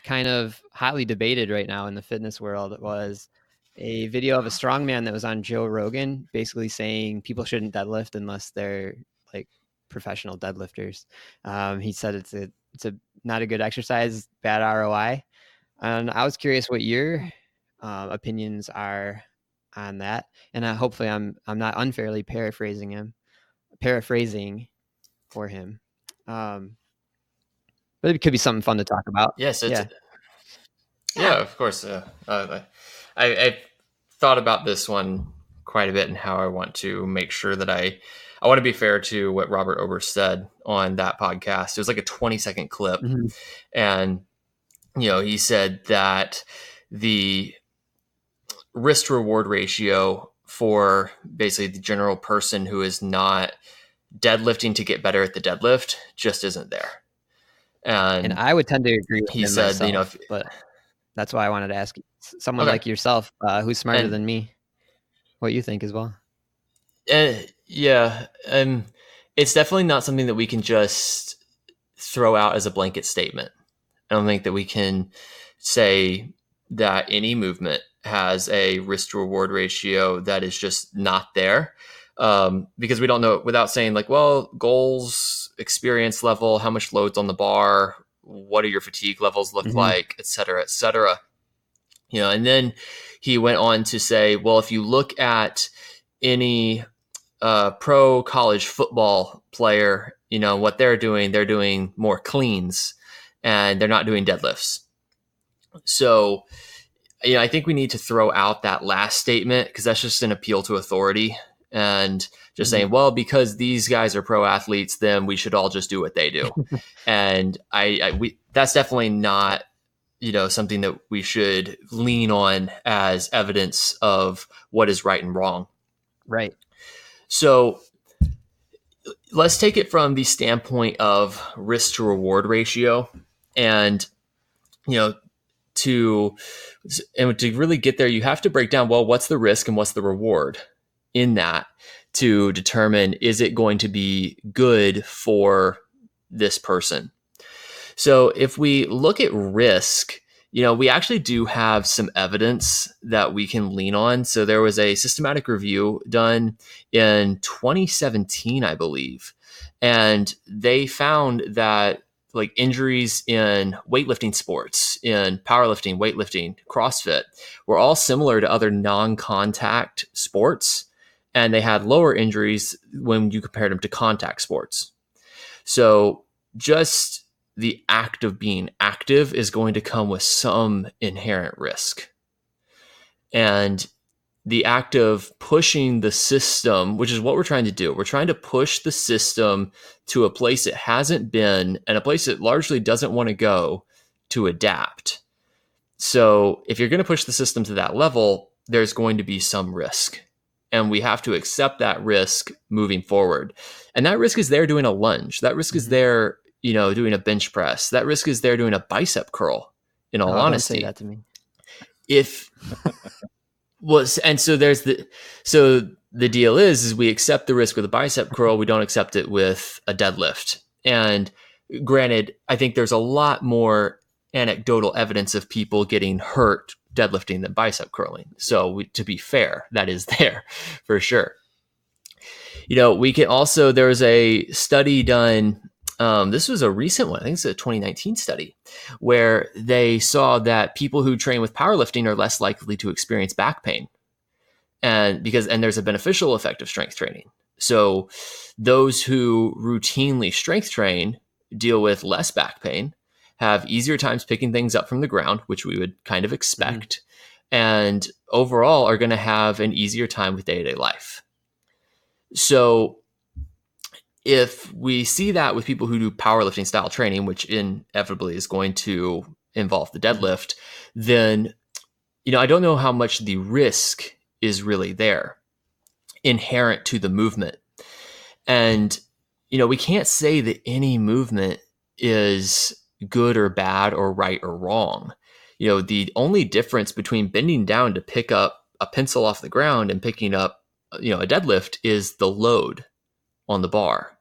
kind of hotly debated right now in the fitness world was a video of a strongman that was on Joe Rogan, basically saying people shouldn't deadlift unless they're like professional deadlifters. He said it's a not a good exercise, bad ROI. And I was curious what your opinions are on that. And hopefully I'm not unfairly paraphrasing for him. But it could be something fun to talk about. Yes. Yeah, of course. I've thought about this one quite a bit and how I want to make sure that I want to be fair to what Robert Oberst said on that podcast. It was like a 20-second clip. Mm-hmm. And, he said that the risk reward ratio for basically the general person who is not deadlifting to get better at the deadlift just isn't there. And I would tend to agree with he him said, myself, but that's why I wanted to ask someone like yourself, who's smarter than me, what you think as well. Yeah. It's definitely not something that we can just throw out as a blanket statement. I don't think that we can say that any movement has a risk to reward ratio that is just not there. Because we don't know without saying like, well, goals, experience level, how much loads on the bar, what do your fatigue levels look like, et cetera, et cetera. And then he went on to say, well, if you look at any pro college football player, what they're doing more cleans and they're not doing deadlifts. So, I think we need to throw out that last statement because that's just an appeal to authority and just saying, well, because these guys are pro athletes, then we should all just do what they do. And that's definitely not, something that we should lean on as evidence of what is right and wrong. Right. So let's take it from the standpoint of risk to reward ratio. And you know, to really get there, you have to break down, well, what's the risk and what's the reward in that to determine, is it going to be good for this person? So if we look at risk, we actually do have some evidence that we can lean on. So there was a systematic review done in 2017, I believe, and they found that like injuries in weightlifting sports, in powerlifting, weightlifting, CrossFit, were all similar to other non-contact sports. And they had lower injuries when you compared them to contact sports. So just the act of being active is going to come with some inherent risk. And the act of pushing the system, which is what we're trying to do. We're trying to push the system to a place it hasn't been and a place it largely doesn't want to go to adapt. So if you're going to push the system to that level, there's going to be some risk. And we have to accept that risk moving forward. And that risk is there doing a lunge. That risk is there, doing a bench press. That risk is there doing a bicep curl, in all honesty. Don't say that to me. So the deal is we accept the risk with a bicep curl. We don't accept it with a deadlift. And granted, I think there's a lot more anecdotal evidence of people getting hurt deadlifting than bicep curling. So to be fair, that is there for sure. We can also, there was a study done. This was a recent one. I think it's a 2019 study where they saw that people who train with powerlifting are less likely to experience back pain. And there's a beneficial effect of strength training. So those who routinely strength train deal with less back pain, have easier times picking things up from the ground, which we would kind of expect, and overall are going to have an easier time with day-to-day life. So if we see that with people who do powerlifting style training, which inevitably is going to involve the deadlift, then, I don't know how much the risk is really there inherent to the movement. And, we can't say that any movement is good or bad or right or wrong. The only difference between bending down to pick up a pencil off the ground and picking up, a deadlift is the load on the bar.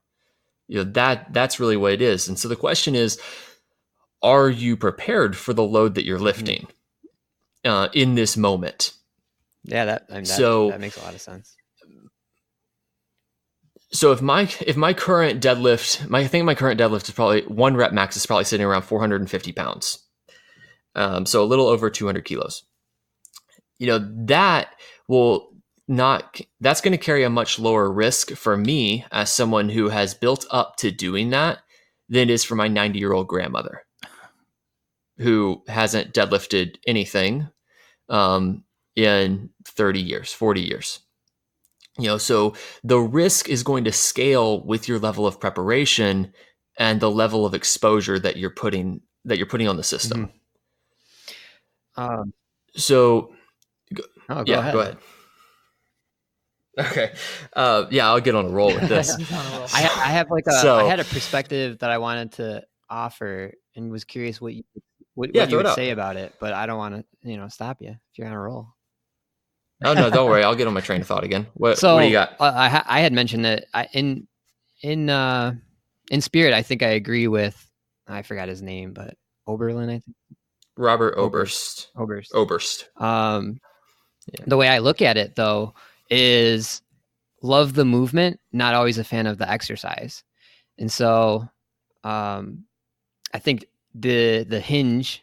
That's really what it is. And so the question is, are you prepared for the load that you're lifting in this moment? Yeah, that makes a lot of sense. So if my current deadlift, I think my current deadlift is probably one rep max is probably sitting around 450 pounds. So a little over 200 kilos. That's going to carry a much lower risk for me as someone who has built up to doing that than it is for my 90-year-old grandmother who hasn't deadlifted anything in 30 years, 40 years. So the risk is going to scale with your level of preparation and the level of exposure that you're putting on the system. Go ahead. Go ahead. Okay. I'll get on a roll with this. I have I had a perspective that I wanted to offer and was curious what you would say about it, but I don't want to, stop you if you're on a roll. Oh no, don't worry. I'll get on my train of thought again. What do you got? I had mentioned that in spirit, I think I agree with, I forgot his name, but Oberlin, I think. Robert Oberst. The way I look at it though is love the movement, not always a fan of the exercise. And so I think the hinge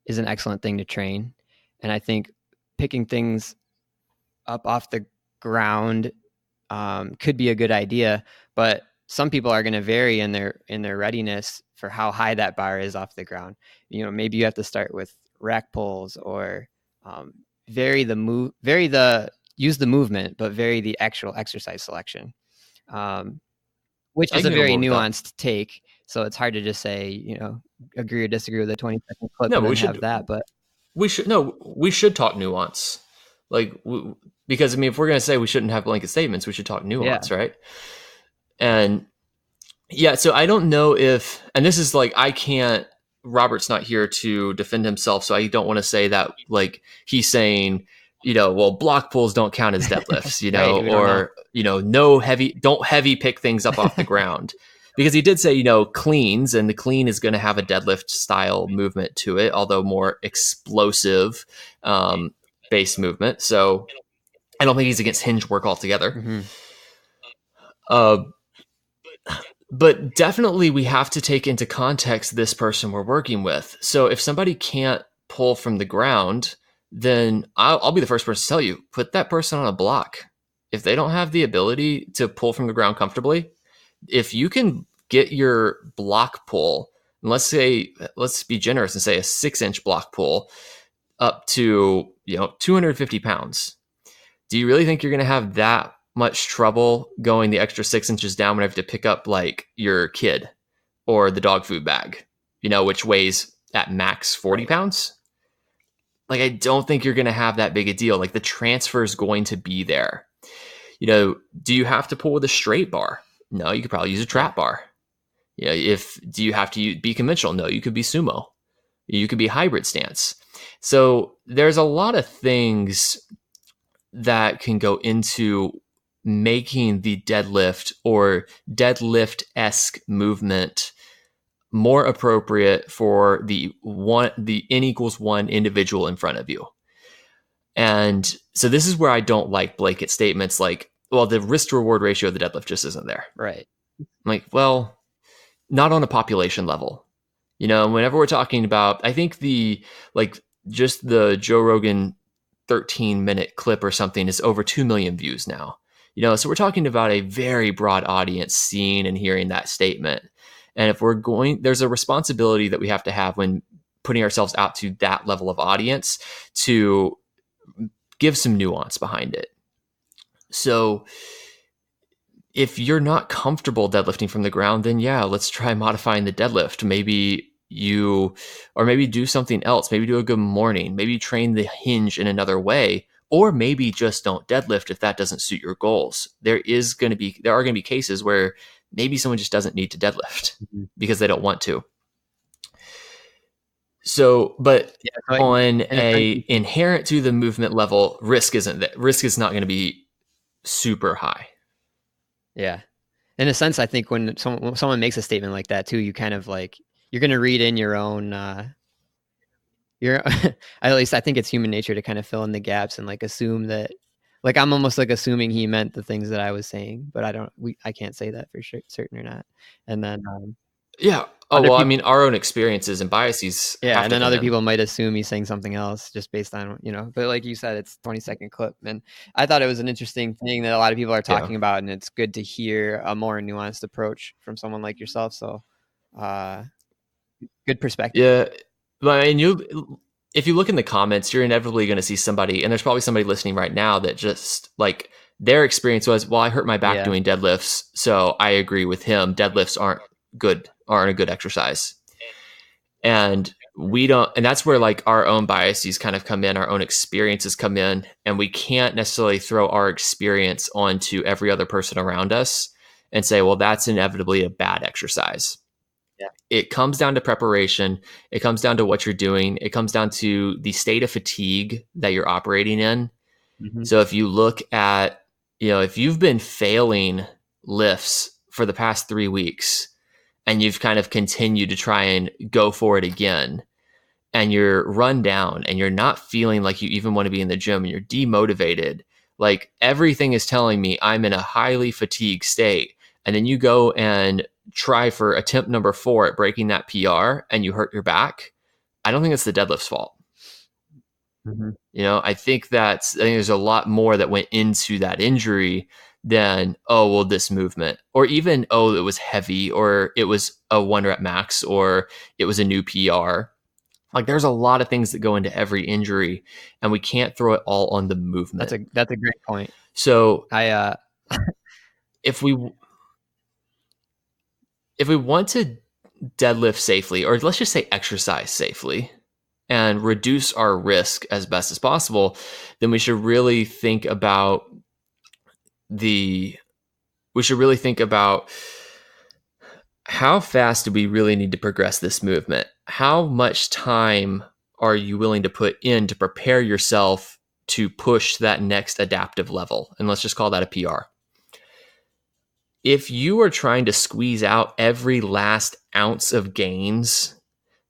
is an excellent thing to train. And I think picking things up off the ground could be a good idea, but some people are going to vary in their readiness for how high that bar is off the ground. Maybe you have to start with rack pulls or use the movement, but vary the actual exercise selection, which is a very nuanced take. So it's hard to just say, agree or disagree with a 20-second clip have that. But we should talk nuance. Because if we're going to say we shouldn't have blanket statements, we should talk nuance, right? And so I don't know if, and this is I can't Robert's not here to defend himself, so I don't want to say that like he's saying, well, block pulls don't count as deadlifts, Right, or no don't heavy pick things up off the ground. Because he did say, cleans, and the clean is going to have a deadlift style movement to it, although more explosive base movement. So I don't think he's against hinge work altogether. Mm-hmm. But definitely we have to take into context this person we're working with. So if somebody can't pull from the ground, then I'll be the first person to tell you, put that person on a block. If they don't have the ability to pull from the ground comfortably, if you can get your block pull, and let's be generous and say a 6-inch block pull up to 250 pounds, do you really think you're going to have that much trouble going the extra 6 inches down when you have to pick up like your kid or the dog food bag, which weighs at max 40 pounds? Like, I don't think you're going to have that big a deal. Like, the transfer is going to be there. Do you have to pull with a straight bar? No, you could probably use a trap bar. Do you have to be conventional? No, you could be sumo. You could be hybrid stance. So there's a lot of things that can go into making the deadlift or deadlift-esque movement more appropriate for the N=1 individual in front of you. And so this is where I don't like blanket statements like, well, the risk to reward ratio of the deadlift just isn't there. Right. I'm like, well, not on a population level. Whenever we're talking about, I think just the Joe Rogan 13-minute clip or something is over 2 million views now. So we're talking about a very broad audience seeing and hearing that statement. And if there's a responsibility that we have to have when putting ourselves out to that level of audience to give some nuance behind it. So if you're not comfortable deadlifting from the ground, then yeah, let's try modifying the deadlift. Maybe do something else. Maybe do a good morning. Maybe train the hinge in another way. Or maybe just don't deadlift if that doesn't suit your goals. There are going to be cases where maybe someone just doesn't need to deadlift because they don't want to. So, but inherent to the movement level, risk isn't that. Risk is not going to be super high. Yeah. In a sense, I think when someone makes a statement like that too, you kind of like, you're going to read in your own, at least I think it's human nature to kind of fill in the gaps and like assume that, like, I'm almost like assuming he meant the things that I was saying, but I can't say that for sure, certain or not. And then, yeah. Oh, well, I mean, our own experiences and biases. Yeah. And then other people might assume he's saying something else just based on, but like you said, it's a 20-second clip. And I thought it was an interesting thing that a lot of people are talking about. And it's good to hear a more nuanced approach from someone like yourself. So, good perspective. Yeah. But I mean, if you look in the comments, you're inevitably going to see somebody, and there's probably somebody listening right now that just like their experience was, well, I hurt my back doing deadlifts. So I agree with him. Deadlifts aren't a good exercise. And that's where like our own biases kind of come in, our own experiences come in, and we can't necessarily throw our experience onto every other person around us and say, well, that's inevitably a bad exercise. Yeah. It comes down to preparation. It comes down to what you're doing. It comes down to the state of fatigue that you're operating in. Mm-hmm. So if you look at, if you've been failing lifts for the past 3 weeks and you've kind of continued to try and go for it again, and you're run down and you're not feeling like you even want to be in the gym and you're demotivated, like everything is telling me I'm in a highly fatigued state. And then you go and try for attempt number 4 at breaking that PR and you hurt your back. I don't think it's the deadlift's fault. Mm-hmm. I think there's a lot more that went into that injury than, this movement, or even, it was heavy, or it was a 1 rep max, or it was a new PR. Like there's a lot of things that go into every injury, and we can't throw it all on the movement. That's a great point. So if we want to deadlift safely, or let's just say exercise safely, and reduce our risk as best as possible, then we should really think about how fast do we really need to progress this movement? How much time are you willing to put in to prepare yourself to push that next adaptive level? And let's just call that a PR. If you are trying to squeeze out every last ounce of gains,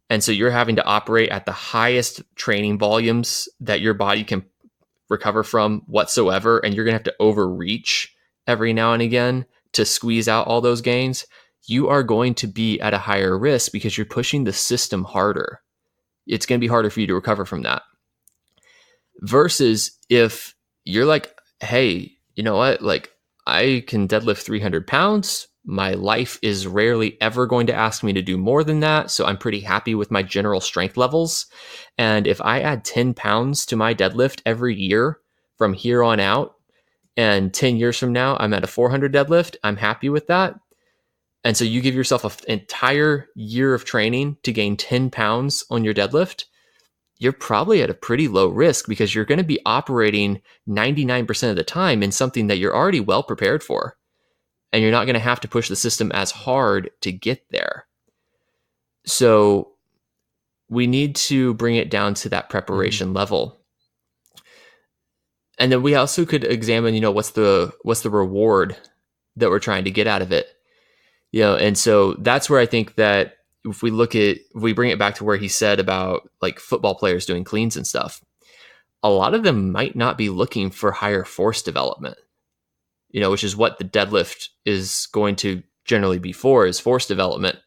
and so you're having to operate at the highest training volumes that your body can recover from whatsoever, and you're going to have to overreach every now and again to squeeze out all those gains, you are going to be at a higher risk because you're pushing the system harder. It's going to be harder for you to recover from that. Versus if you're like, hey, you know what? Like, I can deadlift 300 pounds. My life is rarely ever going to ask me to do more than that. So I'm pretty happy with my general strength levels. And if I add 10 pounds to my deadlift every year from here on out, and 10 years from now, I'm at a 400 deadlift, I'm happy with that. And so you give yourself an entire year of training to gain 10 pounds on your deadlift, you're probably at a pretty low risk because you're going to be operating 99% of the time in something that you're already well prepared for. And you're not going to have to push the system as hard to get there. So we need to bring it down to that preparation level. And then we also could examine, what's the reward that we're trying to get out of it. And so that's where I think that if we bring it back to where he said about like football players doing cleans and stuff, a lot of them might not be looking for higher force development, which is what the deadlift is going to generally be for, is force development.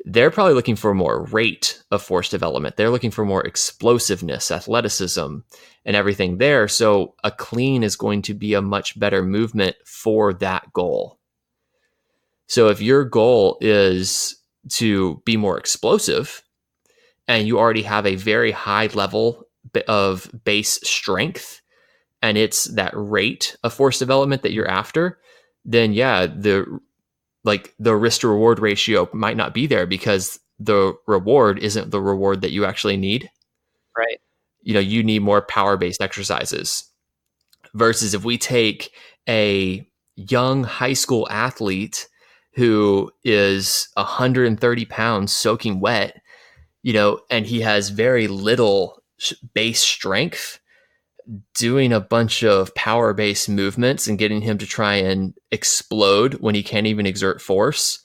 They're probably looking for more rate of force development. They're looking for more explosiveness, athleticism, and everything there. So a clean is going to be a much better movement for that goal. So if your goal is to be more explosive and you already have a very high level of base strength and it's that rate of force development that you're after, then yeah, the risk to reward ratio might not be there because the reward isn't the reward that you actually need. Right. You need more power-based exercises versus if we take a young high school athlete who is 130 pounds soaking wet, and he has very little base strength, doing a bunch of power-based movements and getting him to try and explode when he can't even exert force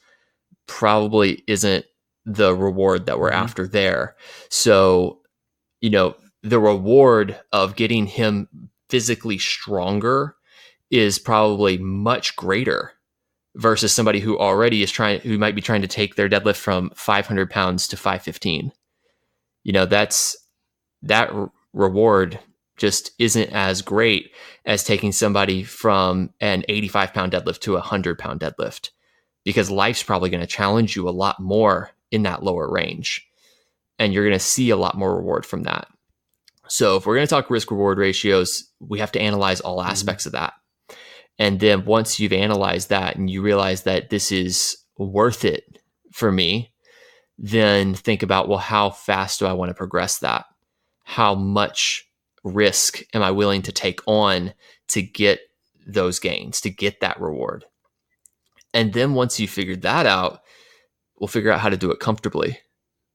probably isn't the reward that we're after there. So, the reward of getting him physically stronger is probably much greater versus somebody who already who might be trying to take their deadlift from 500 pounds to 515. That reward just isn't as great as taking somebody from an 85 pound deadlift to a 100 pound deadlift, because life's probably going to challenge you a lot more in that lower range. And you're going to see a lot more reward from that. So if we're going to talk risk reward ratios, we have to analyze all aspects of that. And then once you've analyzed that and you realize that this is worth it for me, then think about, well, how fast do I want to progress that? How much risk am I willing to take on to get those gains, to get that reward? And then once you figured that out, we'll figure out how to do it comfortably.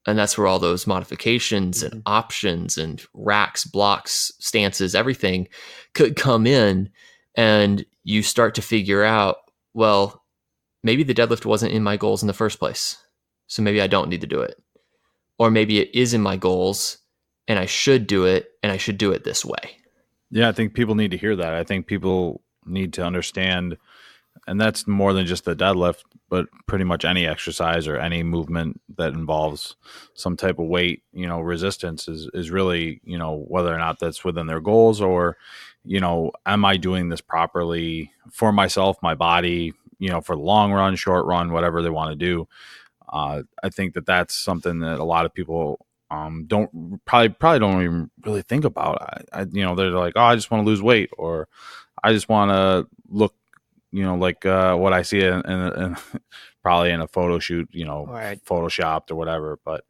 And that's where all those modifications and options and racks, blocks, stances, everything could come in. And you start to figure out, well, maybe the deadlift wasn't in my goals in the first place, so maybe I don't need to do it. Or maybe it is in my goals and I should do it, and I should do it this way. Yeah, I think people need to hear that. I think people need to understand, and that's more than just the deadlift, but pretty much any exercise or any movement that involves some type of weight, resistance is really, whether or not that's within their goals or, am I doing this properly for myself, my body, for the long run, short run, whatever they want to do. I think that's something that a lot of people don't even really think about. They're like, oh, I just want to lose weight, or I just want to look, like what I see in probably in a photo shoot, Right. photoshopped or whatever. But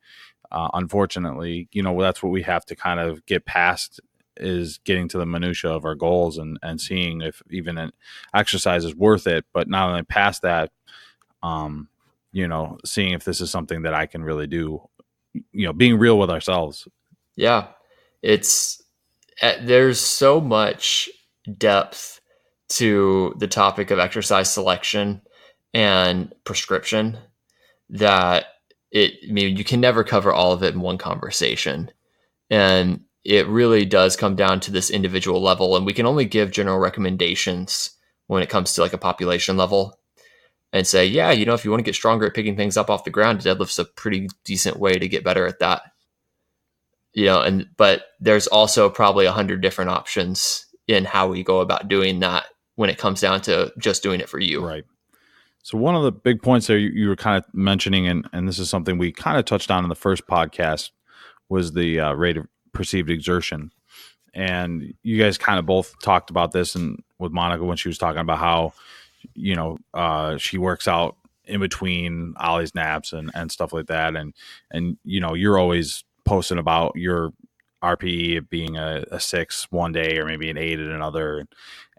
unfortunately, that's what we have to kind of get past, is getting to the minutia of our goals and seeing if even an exercise is worth it. But not only past that, seeing if this is something that I can really do, being real with ourselves. Yeah. There's so much depth to the topic of exercise selection and prescription that you can never cover all of it in one conversation. And it really does come down to this individual level. And we can only give general recommendations when it comes to like a population level and say, yeah, if you want to get stronger at picking things up off the ground, deadlift's a pretty decent way to get better at that. But there's also probably 100 different options in how we go about doing that when it comes down to just doing it for you. Right. So one of the big points there you were kind of mentioning, and this is something we kind of touched on in the first podcast, was the rate of perceived exertion. And you guys kind of both talked about this, and with Monica when she was talking about how, she works out in between Ollie's naps and stuff like that. And you're always posting about your RPE being a 6 one day or maybe an 8 at another.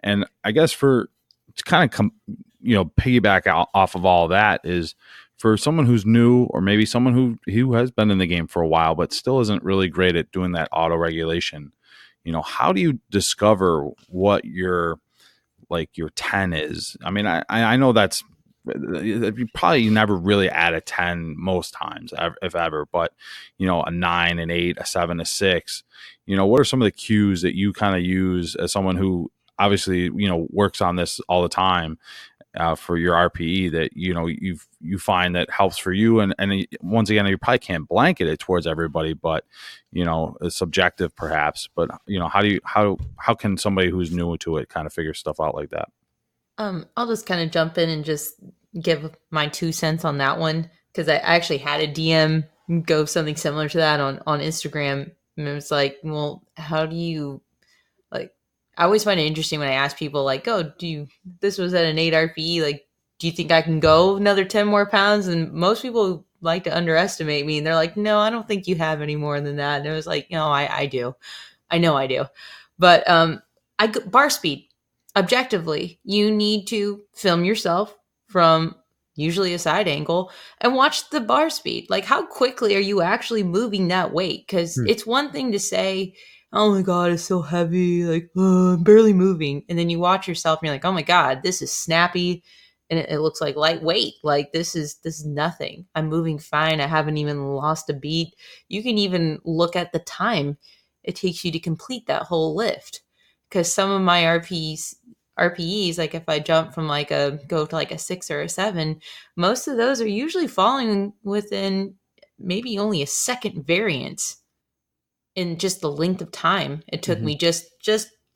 And I guess to kind of piggyback off of all of that is for someone who's new, or maybe someone who has been in the game for a while but still isn't really great at doing that auto regulation. How do you discover what your 10 is? I mean, I know that's, you probably never really add a 10 most times, if ever, but a 9, an 8, a 7, a 6, what are some of the cues that you kind of use as someone who obviously works on this all the time for your RPE that you find that helps for you? And once again, you probably can't blanket it towards everybody, but it's subjective perhaps. But how can somebody who's new to it kind of figure stuff out like that? I'll just kind of jump in and just give my 2 cents on that one, because I actually had a DM go something similar to that on Instagram, and it was like, well, how do you I always find it interesting when I ask people like, oh, this was at an 8 RPE, like, do you think I can go another 10 more pounds? And most people like to underestimate me, and they're like, no, I don't think you have any more than that. And it was like, no, I do. I know I do. But bar speed, objectively, you need to film yourself from usually a side angle and watch the bar speed. Like, how quickly are you actually moving that weight? Because it's one thing to say, oh my God, it's so heavy, like, I'm barely moving. And then you watch yourself and you're like, oh my God, this is snappy. And it looks like lightweight. Like, this is nothing. I'm moving fine. I haven't even lost a beat. You can even look at the time it takes you to complete that whole lift. Because some of my RPEs, like if I jump from go to a 6 or a 7, most of those are usually falling within maybe only a second variance in just the length of time it took me just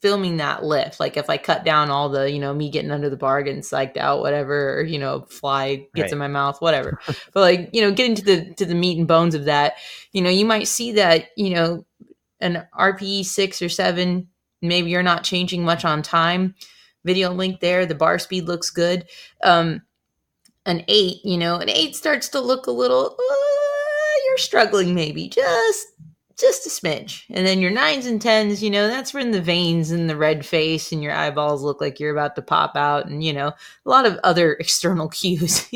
filming that lift. Like if I cut down all the, me getting under the bar, getting psyched out, whatever, or, fly gets in my mouth, whatever. But getting to the meat and bones of that, you might see that, an RPE 6 or 7, maybe you're not changing much on time. Video link there. The bar speed looks good. An 8, an 8 starts to look a little, you're struggling maybe just a smidge. And then your 9s and 10s, that's when the veins and the red face and your eyeballs look like you're about to pop out. And, a lot of other external cues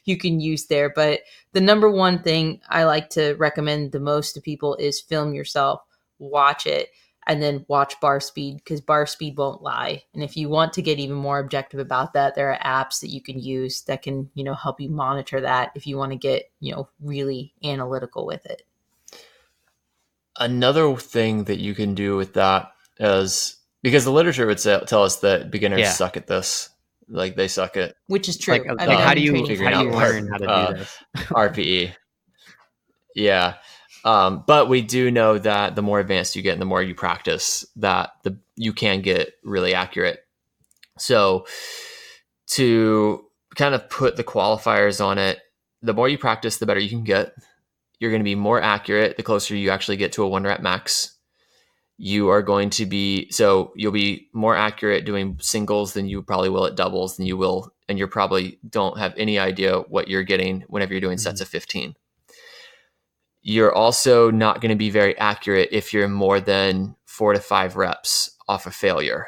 you can use there. But the number one thing I like to recommend the most to people is film yourself, watch it, and then watch bar speed, because bar speed won't lie. And if you want to get even more objective about that, there are apps that you can use that can, help you monitor that if you want to get, really analytical with it. Another thing that you can do with that is, because the literature would tell us that beginners suck at this. Like, they suck at, which is true. How do you learn how to do this? RPE. Yeah. But we do know that the more advanced you get and the more you practice, that you can get really accurate. So to kind of put the qualifiers on it, the more you practice, the better you can get. You're going to be more accurate the closer you actually get to a 1 rep max. You'll be more accurate doing singles than you probably will at doubles than you will, and you probably don't have any idea what you're getting whenever you're doing sets of 15. You're also not going to be very accurate if you're more than 4 to 5 reps off a failure.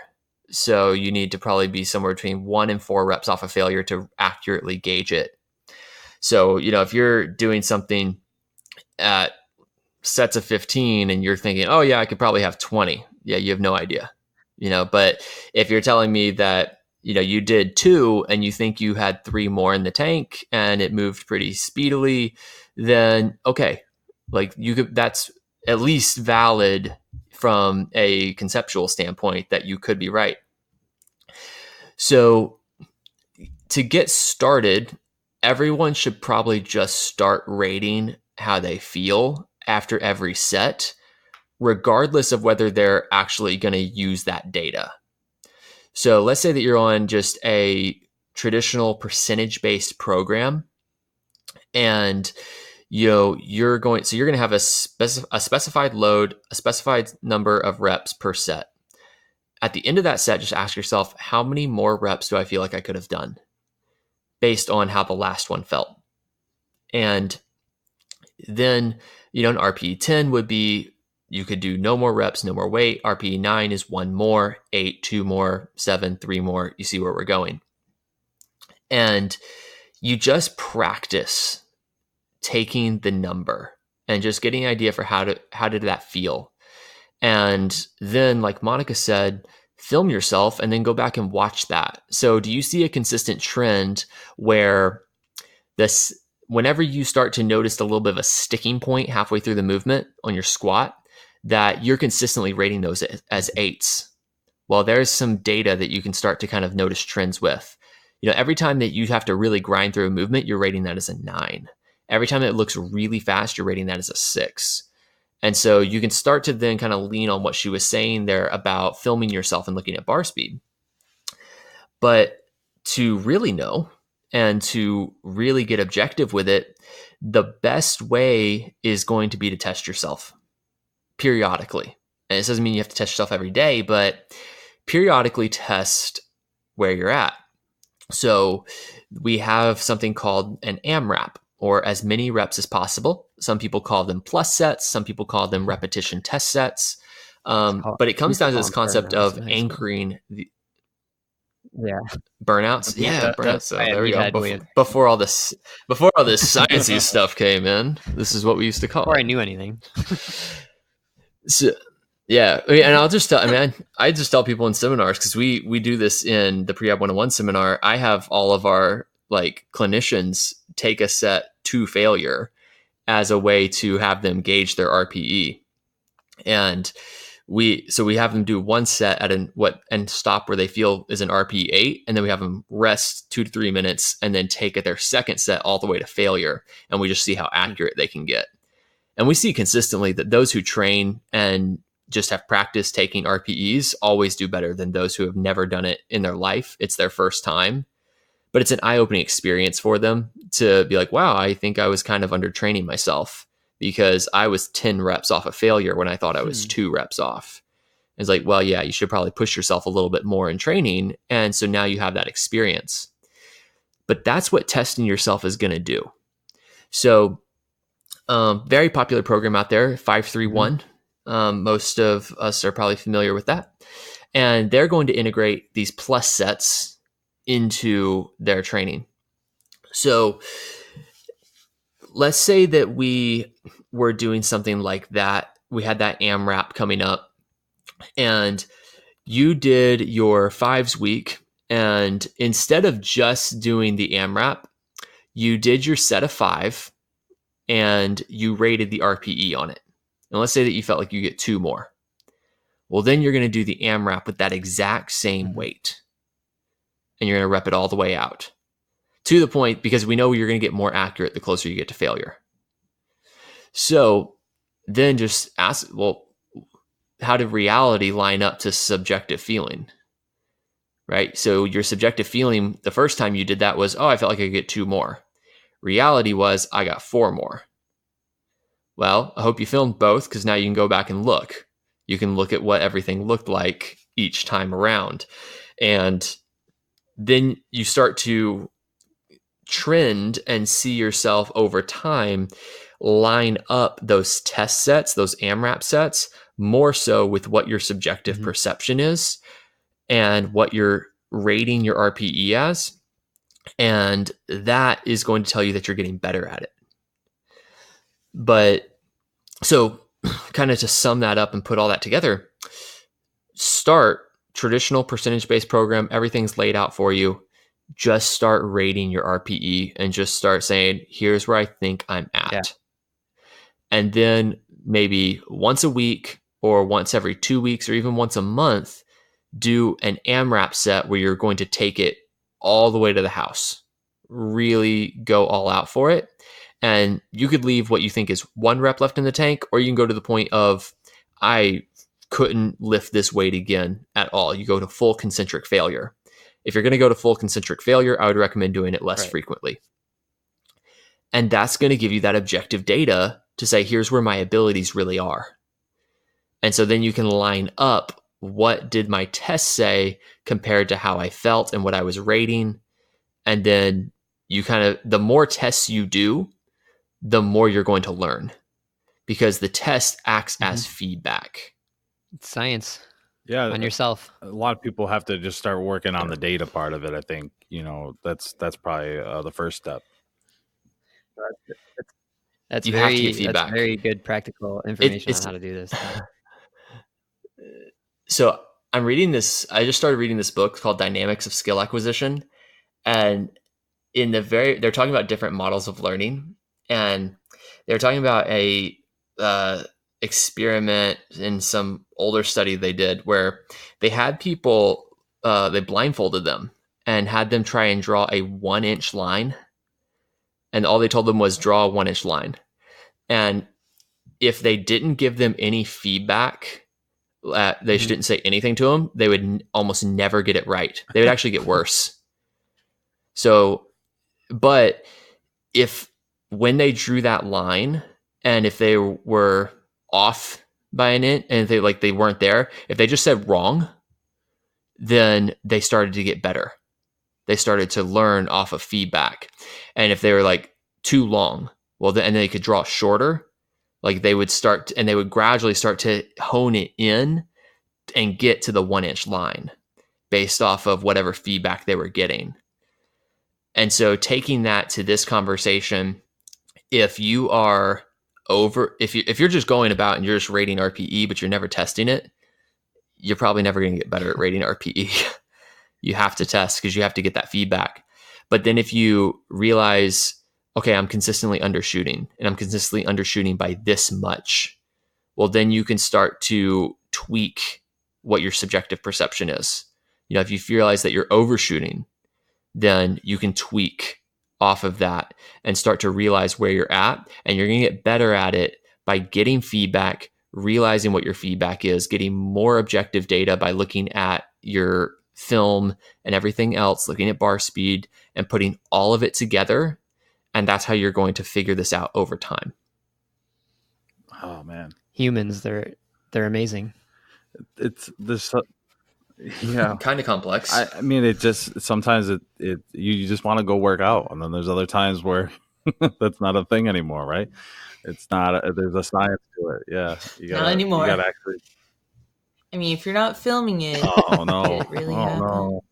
So you need to probably be somewhere between 1 and 4 reps off a failure to accurately gauge it. So, if you're doing something at sets of 15 and you're thinking, oh yeah, I could probably have 20. Yeah, you have no idea, but if you're telling me that, you did 2 and you think you had 3 more in the tank and it moved pretty speedily, then okay, like that's at least valid from a conceptual standpoint that you could be right. So to get started, everyone should probably just start rating how they feel after every set, regardless of whether they're actually going to use that data. So let's say that you're on just a traditional percentage-based program, and you're going to have a specified load, a specified number of reps per set. At the end of that set, just ask yourself, how many more reps do I feel like I could have done based on how the last one felt? And then, an RPE 10 would be, you could do no more reps, no more weight. RPE 9 is 1 more, 8, 2 more, 7, 3 more. You see where we're going. And you just practice taking the number and just getting an idea for how did that feel. And then, like Monica said, film yourself and then go back and watch that. So do you see a consistent trend where whenever you start to notice a little bit of a sticking point halfway through the movement on your squat, that you're consistently rating those as 8s? Well, there's some data that you can start to kind of notice trends with. Every time that you have to really grind through a movement, you're rating that as a 9. Every time it looks really fast, you're rating that as a 6. And so you can start to then kind of lean on what she was saying there about filming yourself and looking at bar speed. But to really know and to really get objective with it, the best way is going to be to test yourself periodically. And it doesn't mean you have to test yourself every day, but periodically test where you're at. So we have something called an AMRAP, or as many reps as possible. Some people call them plus sets. Some people call them repetition test sets. But it comes down to this concept of anchoring the burnouts. Yeah, burnouts. So there we go. Before all this sciencey stuff came in, this is what we used to call it. Before I knew anything. So, yeah, and I'll just tell. I just tell people in seminars, because we do this in the Prehab 101 seminar. I have all of our clinicians take a set to failure as a way to have them gauge their RPE, and we have them do one set at and stop where they feel is an RPE 8, and then we have them rest 2 to 3 minutes and then take their second set all the way to failure, and we just see how accurate they can get. And we see consistently that those who train and just have practice taking RPEs always do better than those who have never done it in their life. It's their first time, but it's an eye-opening experience for them to be like, wow, I think I was kind of undertraining myself because I was 10 reps off of failure when I thought I was 2 reps off. It's like, well, yeah, you should probably push yourself a little bit more in training. And so now you have that experience. But that's what testing yourself is going to do. So very popular program out there, 531. Most of us are probably familiar with that. And they're going to integrate these plus sets into their training. So let's say that we were doing something like that. We had that AMRAP coming up, and you did your 5s week. And instead of just doing the AMRAP, you did your set of 5 and you rated the RPE on it. And let's say that you felt like you get 2 more. Well, then you're going to do the AMRAP with that exact same weight. And you're going to rep it all the way out to the point, because we know you're going to get more accurate the closer you get to failure. So then just ask, well, how did reality line up to subjective feeling? Right? So your subjective feeling the first time you did that was, oh, I felt like I could get 2 more. Reality was, I got 4 more. Well, I hope you filmed both, because now you can go back and look. You can look at what everything looked like each time around. And then you start to trend and see yourself over time line up those test sets, those AMRAP sets, more so with what your subjective perception is and what you're rating your RPE as. And that is going to tell you that you're getting better at it. But so kind of to sum that up and put all that together, start traditional percentage-based program. Everything's laid out for you. Just start rating your RPE and just start saying, here's where I think I'm at. Yeah. And then maybe once a week or once every 2 weeks or even once a month, do an AMRAP set where you're going to take it all the way to the house. Really go all out for it. And you could leave what you think is 1 rep left in the tank, or you can go to the point of, I couldn't lift this weight again at all. You go to full concentric failure. If you're going to go to full concentric failure, I would recommend doing it less frequently. And that's going to give you that objective data to say, here's where my abilities really are. And so then you can line up, what did my test say compared to how I felt and what I was rating. And then you kind of, the more tests you do, the more you're going to learn, because the test acts as feedback. It's science. Yeah, On yourself. A lot of people have to just start working on the data part of it. I think, that's probably the first step. That's You have to get feedback. That's very good practical information on how to do this. So I'm reading this. I just started reading this book called Dynamics of Skill Acquisition. And they're talking about different models of learning. And they're talking about a experiment in some older study they did where they had people, they blindfolded them and had them try and draw a 1-inch line. And all they told them was draw a 1-inch line. And if they didn't give them any feedback, they didn't say anything to them, they would almost never get it right. They would actually get worse. So, but when they drew that line, and if they were off by an inch, and if they weren't there, if they just said wrong, then they started to get better. They started to learn off of feedback. And if they were too long, well, then they could draw shorter. They would start, and they would gradually start to hone it in and get to the 1-inch line based off of whatever feedback they were getting. And so taking that to this conversation, if you are if you're just going about and you're just rating RPE, but you're never testing it, you're probably never going to get better at rating RPE. You have to test because you have to get that feedback. But then if you realize, okay, I'm consistently undershooting, and I'm consistently undershooting by this much, well, then you can start to tweak what your subjective perception is. If you realize that you're overshooting, then you can tweak off of that and start to realize where you're at. And you're going to get better at it by getting feedback, realizing what your feedback is, getting more objective data by looking at your film and everything else, looking at bar speed and putting all of it together. And that's how you're going to figure this out over time. Oh man. Humans, they're amazing. It's this, yeah, kind of complex. I mean, it just, sometimes you just want to go work out. And then there's other times where that's not a thing anymore, right? It's not, there's a science to it. Yeah. Not anymore. You gotta actually, I mean, if you're not filming it, oh no, it really happen. No.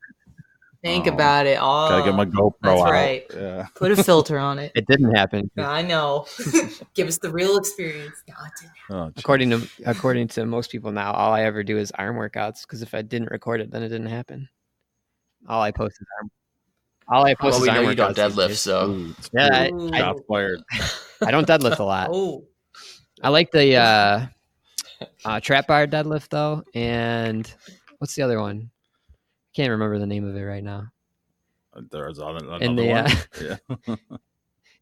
Think about it. Oh, gotta get my GoPro that's out. Right. Yeah. Put a filter on it. It didn't happen. I know. Give us the real experience. No, it didn't happen. According to most people now, all I ever do is arm workouts, because if I didn't record it, then it didn't happen. All I post is arm. Well, we know you don't deadlift, so yeah, shots fired. I don't deadlift a lot. Oh, I like the trap bar deadlift though, and what's the other one? Can't remember the name of it right now. There's another one. Yeah. In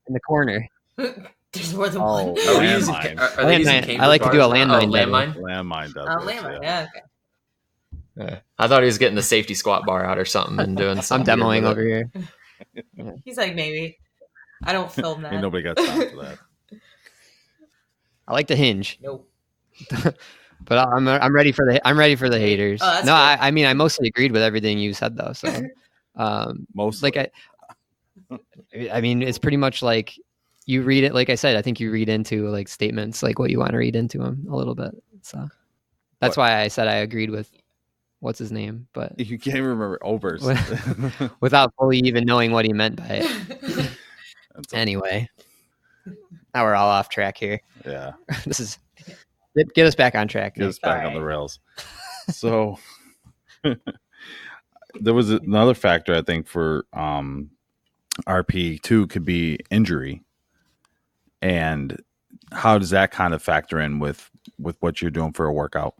the corner. There's more than one. Are they using landmine. I like to do a landmine. Landmine. Landmine. Yeah. Okay. Yeah. I thought he was getting the safety squat bar out or something and doing something. I'm demoing over here. Yeah. He's like, maybe. I don't film that. Ain't nobody got time for that. I like the hinge. Nope. But I'm ready for the haters. Oh, no, I mean I mostly agreed with everything you said though. So mostly. I mean it's pretty much like you read it. Like I said, I think you read into like statements like what you want to read into them a little bit. So that's why I said I agreed with what's his name, but You can't remember Obers. without fully even knowing what he meant by it. That's Anyway, now we're all off track here. yeah. This is get us back on track. Get Nick. us back All on the right. rails. So there was another factor I think for RP too could be injury, and how does that kind of factor in with what you're doing for a workout?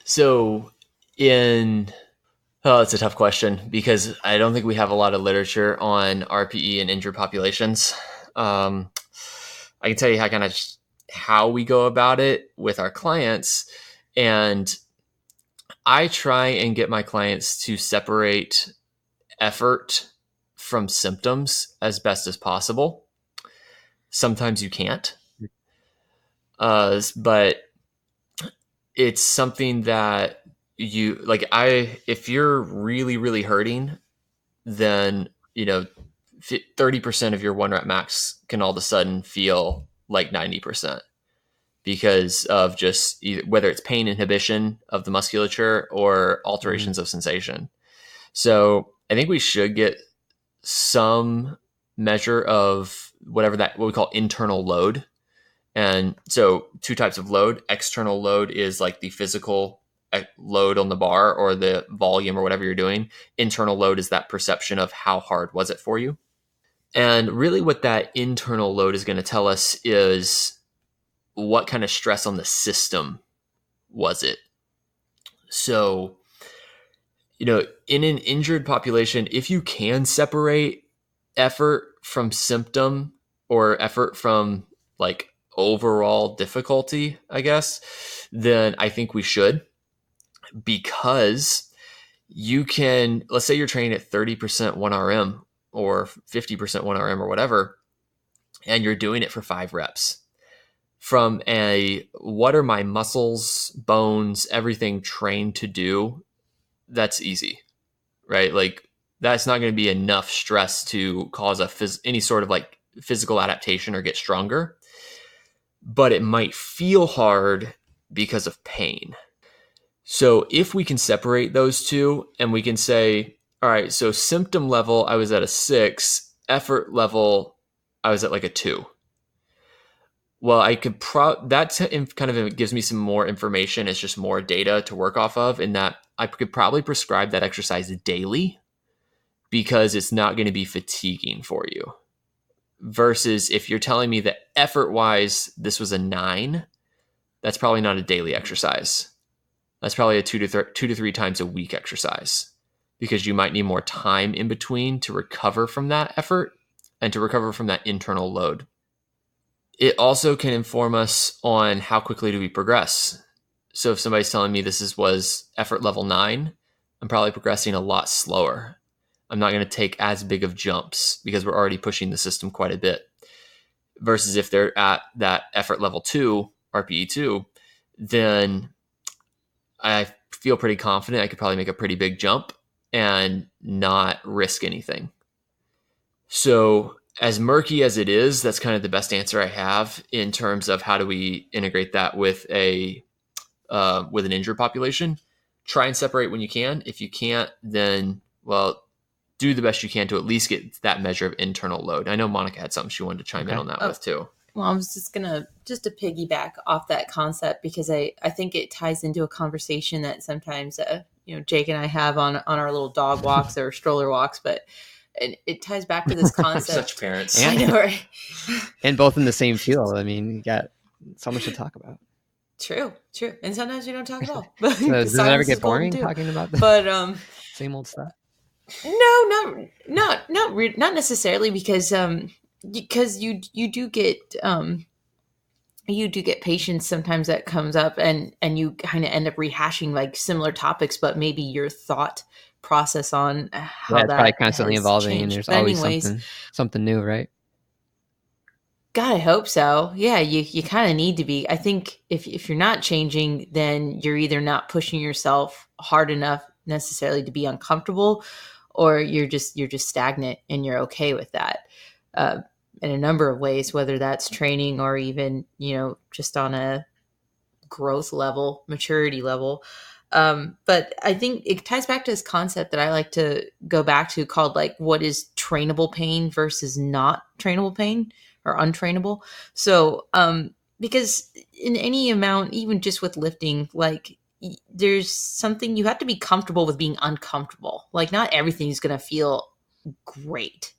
So it's a tough question because I don't think we have a lot of literature on RPE and injured populations. I can tell you how we go about it with our clients. And I try and get my clients to separate effort from symptoms as best as possible. Sometimes you can't. But it's something that if you're really, really hurting, then, 30% of your 1 rep max can all of a sudden feel like 90% because of just whether it's pain inhibition of the musculature or alterations of sensation. So I think we should get some measure of what we call internal load. And so 2 types of load. External load is like the physical load on the bar or the volume or whatever you're doing. Internal load is that perception of how hard was it for you. And really what that internal load is going to tell us is what kind of stress on the system was it. So, in an injured population, if you can separate effort from symptom or effort from like overall difficulty, I guess, then I think we should, because you can, let's say you're training at 30% 1RM or 50% 1RM or whatever, and you're doing it for 5 reps. From what are my muscles, bones, everything trained to do, that's easy, right? Like that's not going to be enough stress to cause any sort of like physical adaptation or get stronger, but it might feel hard because of pain. So if we can separate those two and we can say, all right, so symptom level, I was at a 6, effort level, I was at like a 2. Well, I could that gives me some more information. It's just more data to work off of, in that I could probably prescribe that exercise daily because it's not going to be fatiguing for you. Versus if you're telling me that effort-wise, this was a 9, that's probably not a daily exercise. That's probably a 2 to 3 times a week exercise, because you might need more time in between to recover from that effort and to recover from that internal load. It also can inform us on how quickly do we progress. So if somebody's telling me this was effort level 9, I'm probably progressing a lot slower. I'm not going to take as big of jumps because we're already pushing the system quite a bit. Versus if they're at that effort level 2, RPE 2, then I feel pretty confident I could probably make a pretty big jump and not risk anything. So as murky as it is, that's kind of the best answer I have in terms of how do we integrate that with an injured population. Try and separate when you can. If you can't, then, well, do the best you can to at least get that measure of internal load. I know Monica had something she wanted to chime in on that with too. Well, I was just to piggyback off that concept, because I think it ties into a conversation that sometimes, Jake and I have on our little dog walks or stroller walks, but it ties back to this concept. Such parents. I know, right? And both in the same field. I mean, you got so much to talk about. True. And sometimes we don't talk at all. But So does it ever get boring talking about this? But same old stuff? No, not necessarily, because you do get patients sometimes that comes up and you kind of end up rehashing like similar topics, but maybe your thought process on how it's that probably constantly has evolving, changed. and there's But always anyways, something new, right? God, I hope so. Yeah, you kind of need to be. I think if you're not changing, then you're either not pushing yourself hard enough necessarily to be uncomfortable, or you're just stagnant and you're okay with that. In a number of ways, whether that's training or even, just on a growth level, maturity level. But I think it ties back to this concept that I like to go back to called like, what is trainable pain versus not trainable pain or untrainable. So, because in any amount, even just with lifting, like there's something you have to be comfortable with being uncomfortable. Like not everything's going to feel great.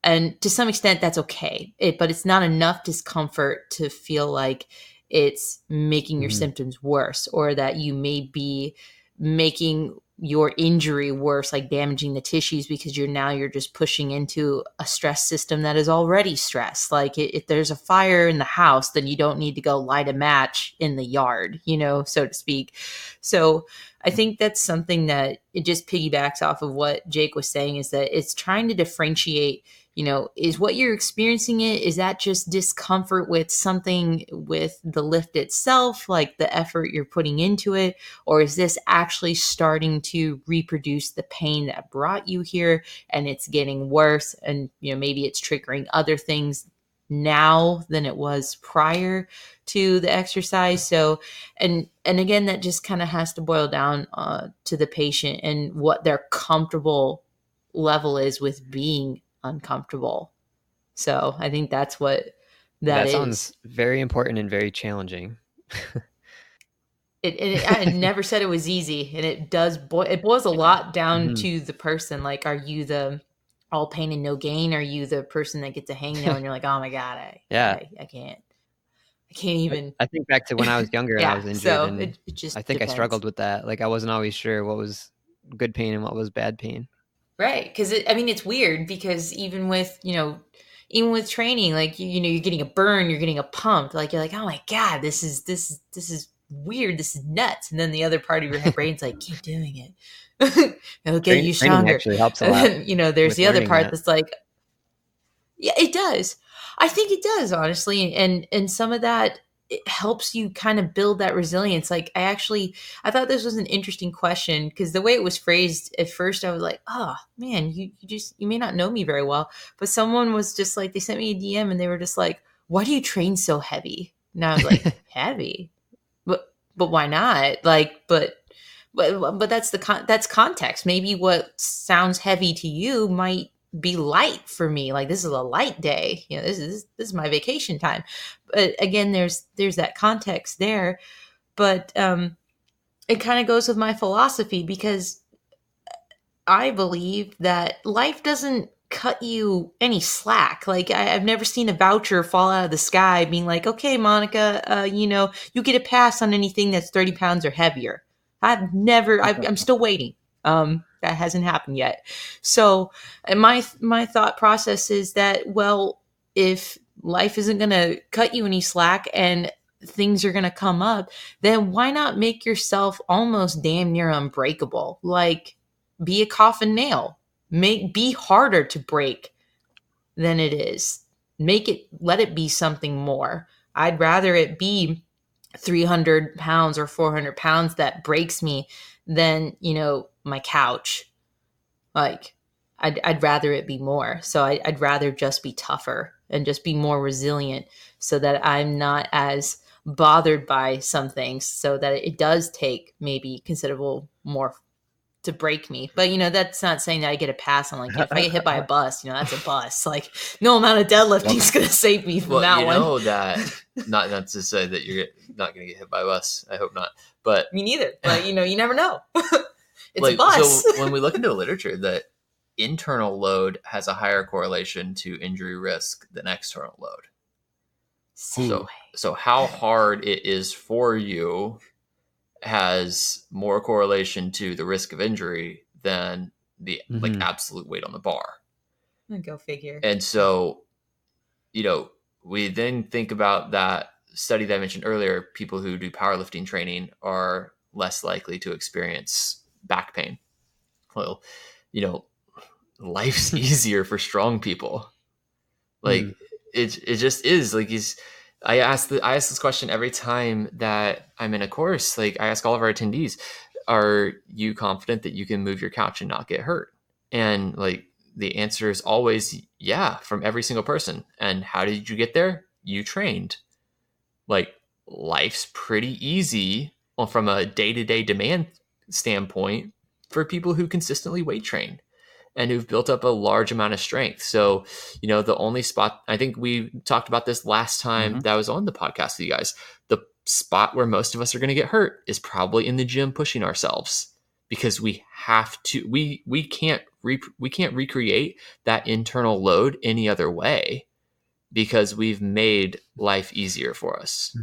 And to some extent, that's okay. But it's not enough discomfort to feel like it's making your symptoms worse, or that you may be making your injury worse, like damaging the tissues, because you're just pushing into a stress system that is already stressed. Like if there's a fire in the house, then you don't need to go light a match in the yard, so to speak. So I think that's something that it just piggybacks off of what Jake was saying, is that it's trying to differentiate, is what you're experiencing is that just discomfort with something with the lift itself, like the effort you're putting into it, or is this actually starting to reproduce the pain that brought you here and it's getting worse, and maybe it's triggering other things now than it was prior to the exercise. So, and again, that just kind of has to boil down to the patient and what their comfortable level is with being uncomfortable. So I think that's what that sounds very important and very challenging. I never said it was easy, and it boils a lot down to the person. Like, are you the all pain and no gain? Are you the person that gets to hang there and you're like, oh my God, I can't even. I think back to when I was younger and I was injured, so and it just I think depends. I struggled with that. Like I wasn't always sure what was good pain and what was bad pain. Right. Because it's weird, because even with training, like, you're getting a burn, you're getting a pump, like you're like, oh my God, this is weird. This is nuts. And then the other part of your brain's like, keep doing it. It'll get you stronger. Training actually helps a lot. And then, there's the other part that's like, yeah, it does. I think it does, honestly. And some of that, it helps you kind of build that resilience. Like I thought this was an interesting question, because the way it was phrased at first, I was like, oh man, you may not know me very well, but someone was just like, they sent me a DM and they were just like, why do you train so heavy? And I was like, heavy, but why not? Like, but that's that's context. Maybe what sounds heavy to you might be light for me. Like, this is a light day, this is my vacation time. But again, there's that context there. But it kind of goes with my philosophy, because I believe that life doesn't cut you any slack. Like I've never seen a voucher fall out of the sky being like, okay, Monica, you get a pass on anything that's 30 pounds or heavier. I'm still waiting. That hasn't happened yet. So my thought process is that, well, if life isn't going to cut you any slack and things are going to come up, then why not make yourself almost damn near unbreakable? Like, be a coffin nail. Be harder to break than it is. Let it be something more. I'd rather it be 300 pounds or 400 pounds that breaks me than, my couch. Like, I'd rather it be more. So I'd rather just be tougher and just be more resilient, so that I'm not as bothered by some things, so that it does take maybe considerable more to break me. But, that's not saying that I get a pass on, like, if I get hit by a bus, that's a bus. Like, no amount of deadlifting is going to save me from that one. Well, that, not to say that you're not going to get hit by a bus. I hope not. But me neither. But, you never know. It's a bus. So when we look into literature, that internal load has a higher correlation to injury risk than external load. So how hard it is for you has more correlation to the risk of injury than the like absolute weight on the bar. Go figure. And so, we then think about that study that I mentioned earlier. People who do powerlifting training are less likely to experience back pain. Well, life's easier for strong people. Like it just is. Like I ask this question every time that I'm in a course. Like I ask all of our attendees, are you confident that you can move your couch and not get hurt? And like the answer is always yeah, from every single person. And how did you get there? You trained. Like life's pretty easy from a day-to-day demand standpoint for people who consistently weight train and who've built up a large amount of strength. So, the only spot, I think we talked about this last time that I was on the podcast with you guys, the spot where most of us are going to get hurt is probably in the gym pushing ourselves, because we have to, we can't recreate that internal load any other way, because we've made life easier for us.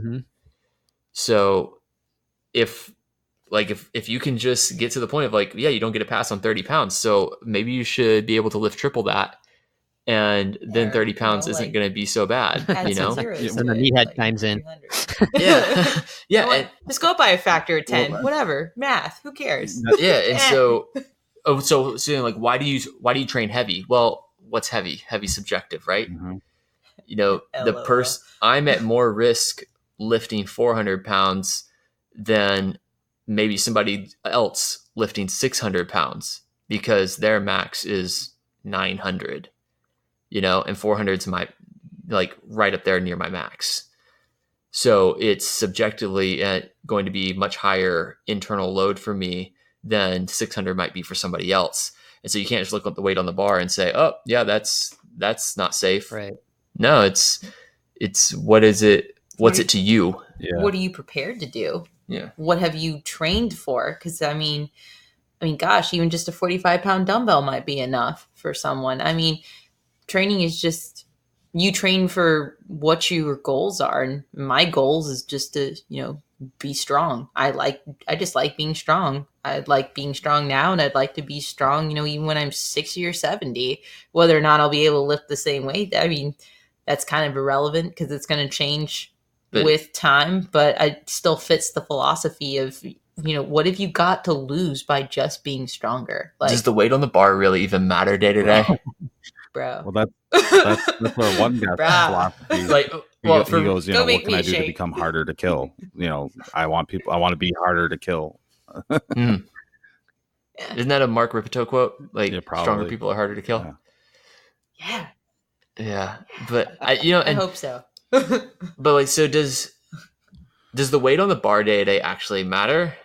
So if you can just get to the point of you don't get a pass on 30 pounds. So maybe you should be able to lift triple that. And then 30 pounds isn't going to be so bad, So the meathead times in. Yeah. Yeah. Just go up by a factor of 10, whatever. Math, who cares? Yeah. And so why do you train heavy? Well, what's heavy? Heavy's subjective, right? I'm at more risk lifting 400 pounds than maybe somebody else lifting 600 pounds, because their max is 900, and 400's my right up there near my max. So it's subjectively going to be much higher internal load for me than 600 might be for somebody else. And so you can't just look at the weight on the bar and say, oh yeah, that's not safe. Right. No, it's what is it? What's it to you? Yeah. What are you prepared to do? Yeah. What have you trained for? Because I mean, gosh, even just a 45-pound dumbbell might be enough for someone. I mean, training is just, you train for what your goals are, and my goals is just to be strong. I just like being strong. I'd like being strong now, and I'd like to be strong, even when I'm 60 or 70. Whether or not I'll be able to lift the same weight, I mean, that's kind of irrelevant, because it's going to change with time, but it still fits the philosophy of, what have you got to lose by just being stronger? Does the weight on the bar really even matter day to day? Bro. Well, that's where one guy's philosophy. He goes, what can I do to become harder to kill? I want to be harder to kill. Isn't that a Mark Ripito quote? Stronger people are harder to kill. Yeah. But I hope so. But so does the weight on the bar day to day actually matter?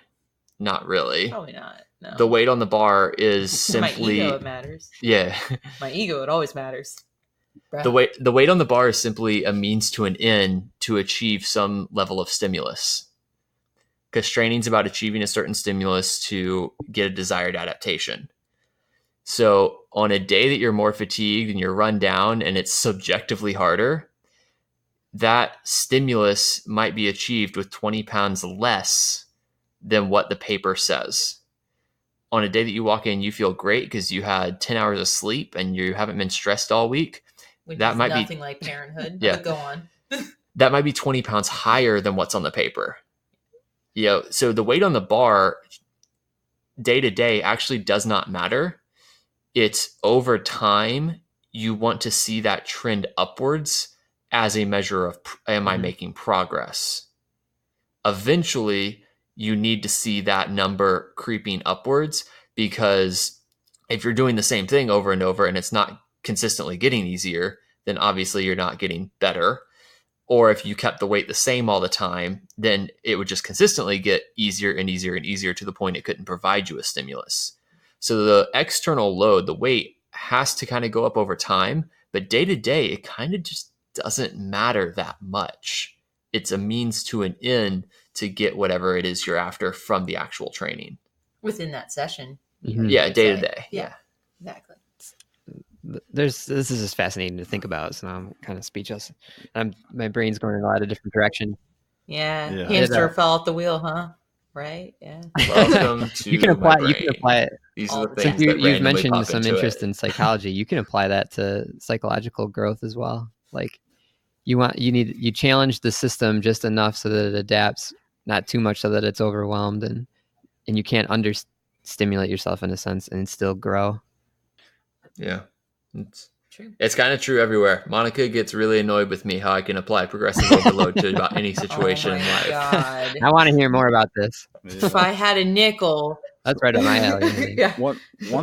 Not really. Probably not. No. The weight on the bar is simply my ego. It matters. Yeah. My ego. It always matters. Bruh. The weight on the bar is simply a means to an end to achieve some level of stimulus. Because training's about achieving a certain stimulus to get a desired adaptation. So on a day that you're more fatigued and you're run down and it's subjectively harder, that stimulus might be achieved with 20 pounds less than what the paper says. On a day that you walk in, you feel great because you had 10 hours of sleep and you haven't been stressed all week. Which that might nothing be like parenthood. Yeah. But go on. That might be 20 pounds higher than what's on the paper. So the weight on the bar day to day actually does not matter. It's over time, you want to see that trend upwards as a measure of, am I making progress? Eventually, you need to see that number creeping upwards, because if you're doing the same thing over and over and it's not consistently getting easier, then obviously you're not getting better. Or if you kept the weight the same all the time, then it would just consistently get easier and easier and easier to the point it couldn't provide you a stimulus. So the external load, the weight, has to kind of go up over time, but day to day, it kind of just doesn't matter that much. It's a means to an end to get whatever it is you're after from the actual training. Within that session. Yeah, day to day. Yeah, exactly. This is just fascinating to think about, so I'm kind of speechless. My brain's going in a lot of different directions. Yeah. Hamster fell off the wheel, huh? Right? Yeah. Welcome to you can apply it. These are the Since things you've mentioned some interest it. in psychology, you can apply that to psychological growth as well. Like you challenge the system just enough so that it adapts, not too much so that it's overwhelmed, and you can't stimulate yourself in a sense and still grow. Yeah. It's kind of true everywhere. Monica gets really annoyed with me how I can apply progressive overload to about any situation in life. God. I want to hear more about this. If I had a nickel. That's right up my alley. Yeah. One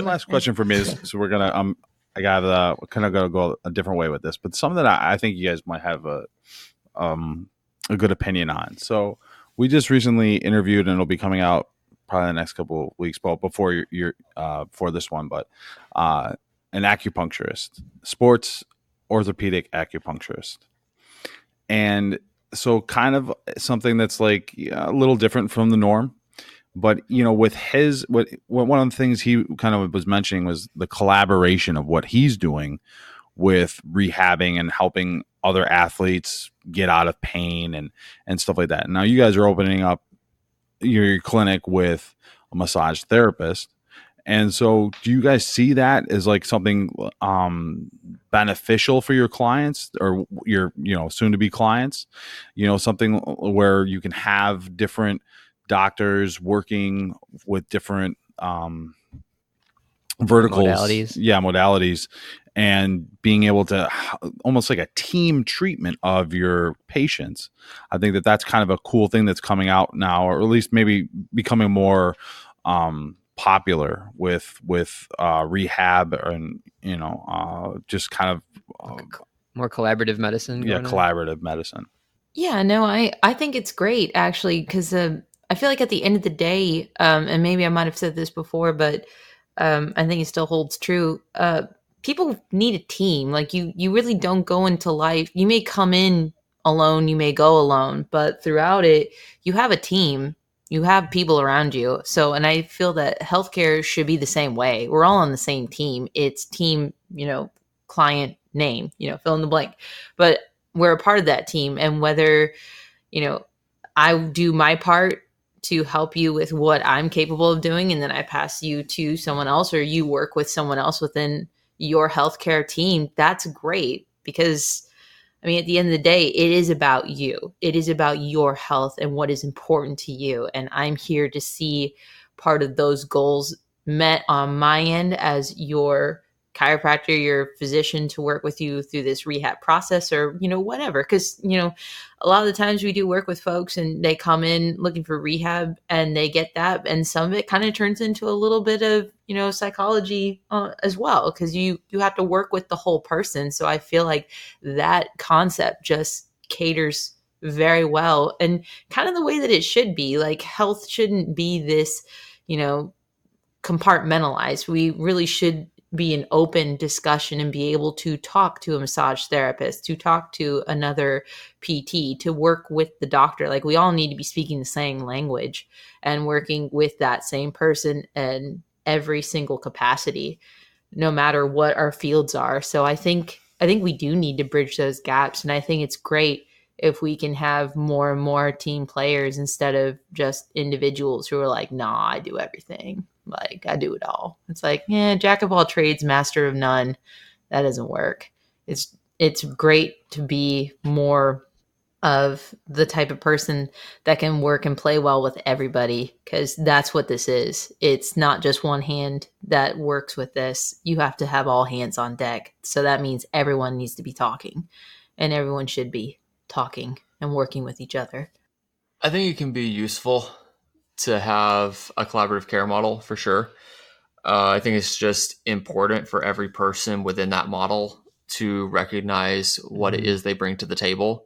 last question for me is, so we're gonna I got kind of gonna go a different way with this, but something that I think you guys might have a good opinion on. So we just recently interviewed, and it'll be coming out probably the next couple of weeks, but before for this one, but an acupuncturist, sports orthopedic acupuncturist. And so kind of something that's like a little different from the norm. But, with one of the things he kind of was mentioning was the collaboration of what he's doing with rehabbing and helping other athletes get out of pain and stuff like that. Now you guys are opening up your clinic with a massage therapist. And so do you guys see that as like something beneficial for your clients or your, soon to be clients, something where you can have different doctors working with different verticals, modalities, and being able to almost like a team treatment of your patients. I think that's kind of a cool thing that's coming out now, or at least maybe becoming more popular with rehab and just kind of more collaborative medicine. Collaborative medicine. Yeah, no, I think it's great actually, because I feel like at the end of the day, and maybe I might have said this before, but I think it still holds true. People need a team. Like you really don't go into life. You may come in alone, you may go alone, but throughout it, you have a team. You have people around you. So, and I feel that healthcare should be the same way. We're all on the same team. It's team, client name, fill in the blank. But we're a part of that team. And whether, I do my part to help you with what I'm capable of doing, and then I pass you to someone else, or you work with someone else within your healthcare team, that's great. Because at the end of the day, it is about you. It is about your health and what is important to you. And I'm here to see part of those goals met on my end as your chiropractor, your physician, to work with you through this rehab process, or, whatever. Because, a lot of the times we do work with folks and they come in looking for rehab and they get that. And some of it kind of turns into a little bit of, psychology as well, because you have to work with the whole person. So I feel like that concept just caters very well, and kind of the way that it should be. Like, health shouldn't be this, compartmentalized. We really should be an open discussion and be able to talk to a massage therapist, to talk to another PT, to work with the doctor. Like, we all need to be speaking the same language and working with that same person in every single capacity, no matter what our fields are. So I think we do need to bridge those gaps. And I think it's great if we can have more and more team players instead of just individuals who are like, nah, I do everything. Like, I do it all. It's like, jack of all trades, master of none. That doesn't work. It's great to be more of the type of person that can work and play well with everybody, because that's what this is. It's not just one hand that works with this. You have to have all hands on deck. So that means everyone needs to be talking, and everyone should be talking and working with each other. I think it can be useful to have a collaborative care model for sure. I think it's just important for every person within that model to recognize what it is they bring to the table,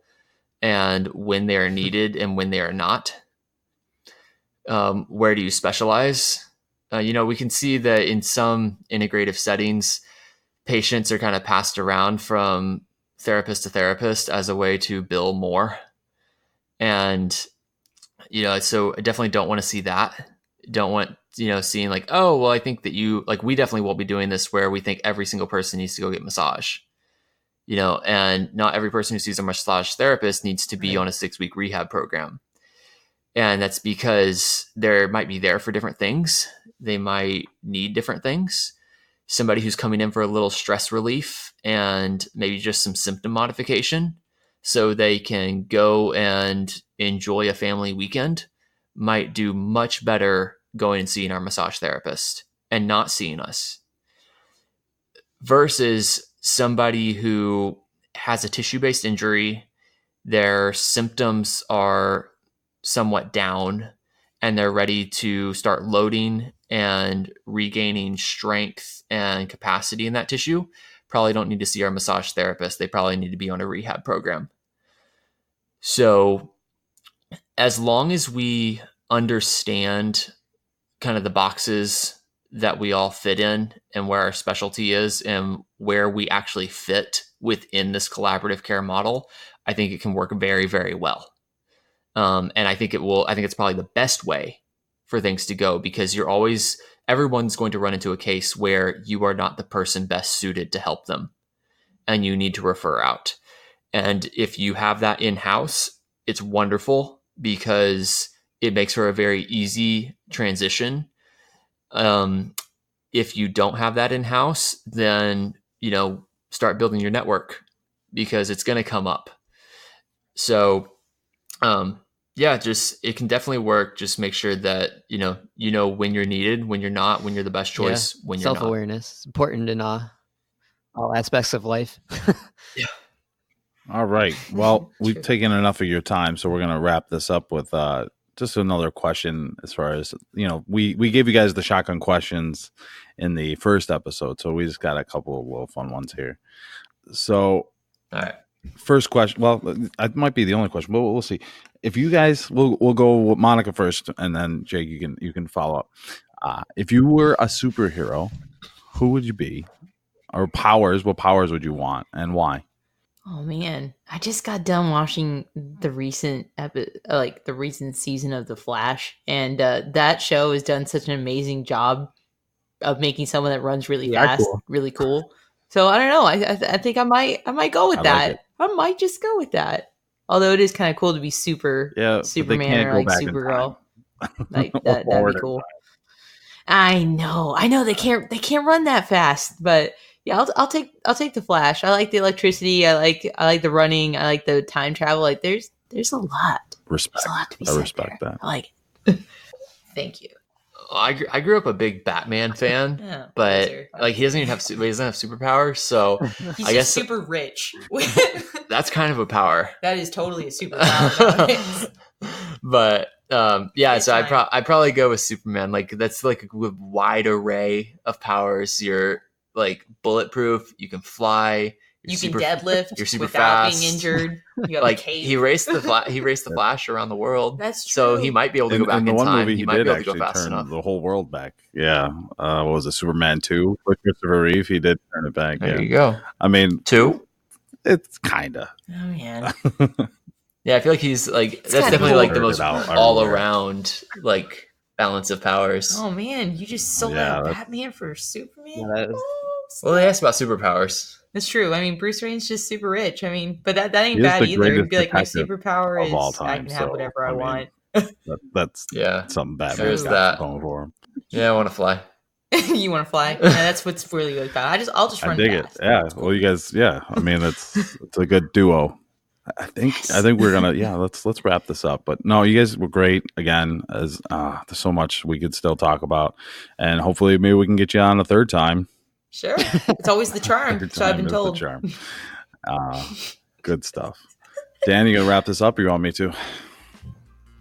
and when they are needed and when they are not. Where do you specialize? We can see that in some integrative settings, patients are kind of passed around from therapist to therapist as a way to bill more. And, so I definitely don't want to see that. Don't want, seeing like, oh, well, I think that we definitely won't be doing this where we think every single person needs to go get massage. And not every person who sees a massage therapist needs to be on a 6-week rehab program. And that's because they might be there for different things. They might need different things. Somebody who's coming in for a little stress relief and maybe just some symptom modification so they can go and enjoy a family weekend might do much better going and seeing our massage therapist and not seeing us, versus somebody who has a tissue-based injury, their symptoms are somewhat down, and they're ready to start loading and regaining strength and capacity in that tissue. Probably don't need to see our massage therapist. They probably need to be on a rehab program. So as long as we understand kind of the boxes that we all fit in and where our specialty is and where we actually fit within this collaborative care model, I think it can work very, very well. And I think it's probably the best way for things to go, because everyone's going to run into a case where you are not the person best suited to help them and you need to refer out. And if you have that in-house, it's wonderful because it makes for a very easy transition. If you don't have that in-house, then, start building your network because it's going to come up. So, it can definitely work. Just make sure that, when you're needed, when you're not, when you're the best choice, when you're not. Self-awareness is important in all aspects of life. Yeah. All right. Well, we've taken enough of your time, so we're going to wrap this up with just another question. As far as, we gave you guys the shotgun questions in the first episode, so we just got a couple of little fun ones here. So, all right. First question. Well, it might be the only question, but we'll see. If you guys, we'll go with Monica first, and then Jake, you can follow up. If you were a superhero, who would you be? Or powers? What powers would you want, and why? Oh man, I just got done watching the recent season of The Flash, and that show has done such an amazing job of making someone that runs really fast really cool. So I don't know. I think I might go with that. Like, I might just go with that. Although it is kind of cool to be Superman or like Supergirl. Like that'd be cool. I know they can't run that fast, but yeah, I'll take the Flash. I like the electricity. I like the running. I like the time travel. Like there's a lot. Respect. There's a lot to be said. I respect that. I like it. Thank you. I grew up a big Batman fan, but like he doesn't have superpowers, so he's I guess super rich. That's kind of a power. That is totally a superpower. But so I probably go with Superman. Like that's like a wide array of powers. You're like bulletproof. You can fly. You can deadlift. You're super without fast. being injured. You have like a cape. he raced the Flash around the world. That's true. So he might be able to go back in time. In the one movie, he he might did be able to go actually fast turn enough. the whole world back. Yeah. What was it? Superman 2 with Christopher Reeve. He did turn it back. There you go. I mean, 2. It's kind of. Oh man. Yeah, I feel like he's like that's definitely like the most all around like balance of powers. Oh man, you just sold out Batman for Superman. Yeah, well, they asked about superpowers. That's true. I mean, Bruce Wayne's just super rich. I mean, but that ain't bad either. It'd be like my superpower is all time, I can have whatever I want. That's something bad. There's that going for him. Yeah, I want to fly. You want to fly? Yeah, that's what's really good about it. I'll just run. I dig fast. it. Yeah. Well, you guys. Yeah. I mean, it's a good duo. I think we're gonna. Yeah. Let's wrap this up. But no, you guys were great again. As there's so much we could still talk about, and hopefully maybe we can get you on a third time. Sure. It's always the charm. So I've been told. The charm. Good stuff. Dan, you gonna wrap this up, or you want me to?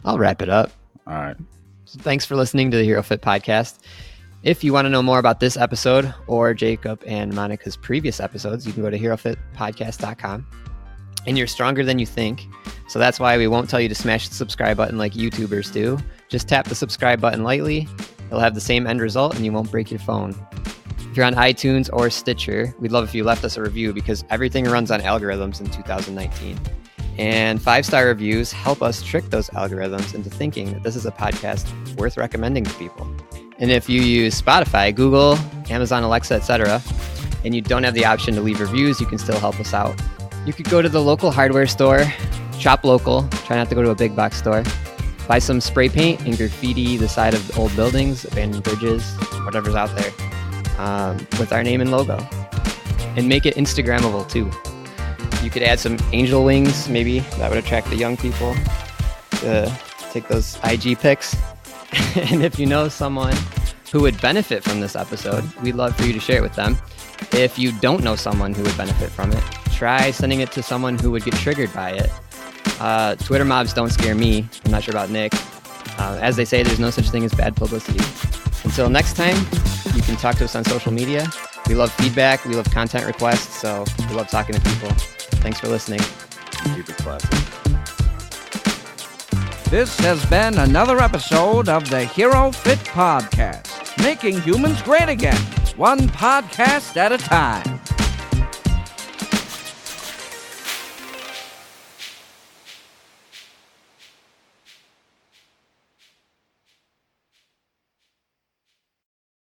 I'll wrap it up. All right. So thanks for listening to the HeroFit podcast. If you want to know more about this episode or Jacob and Monica's previous episodes, you can go to herofitpodcast.com. And you're stronger than you think. So that's why we won't tell you to smash the subscribe button like YouTubers do. Just tap the subscribe button lightly. It'll have the same end result and you won't break your phone. If you're on iTunes or Stitcher, we'd love if you left us a review because everything runs on algorithms in 2019. And 5-star reviews help us trick those algorithms into thinking that this is a podcast worth recommending to people. And if you use Spotify, Google, Amazon, Alexa, etc., and you don't have the option to leave reviews, you can still help us out. You could go to the local hardware store, shop local, try not to go to a big box store, buy some spray paint and graffiti the side of old buildings, abandoned bridges, whatever's out there, with our name and logo. And make it Instagrammable too. You could add some angel wings, maybe that would attract the young people to take those IG pics. And if you know someone who would benefit from this episode, we'd love for you to share it with them. If you don't know someone who would benefit from it, try sending it to someone who would get triggered by it. Twitter mobs don't scare me. I'm not sure about Nick. As they say, there's no such thing as bad publicity. Until next time, you can talk to us on social media. We love feedback. We love content requests. So we love talking to people. Thanks for listening. Keep it classy. This has been another episode of the HeroFit Podcast, making humans great again, one podcast at a time.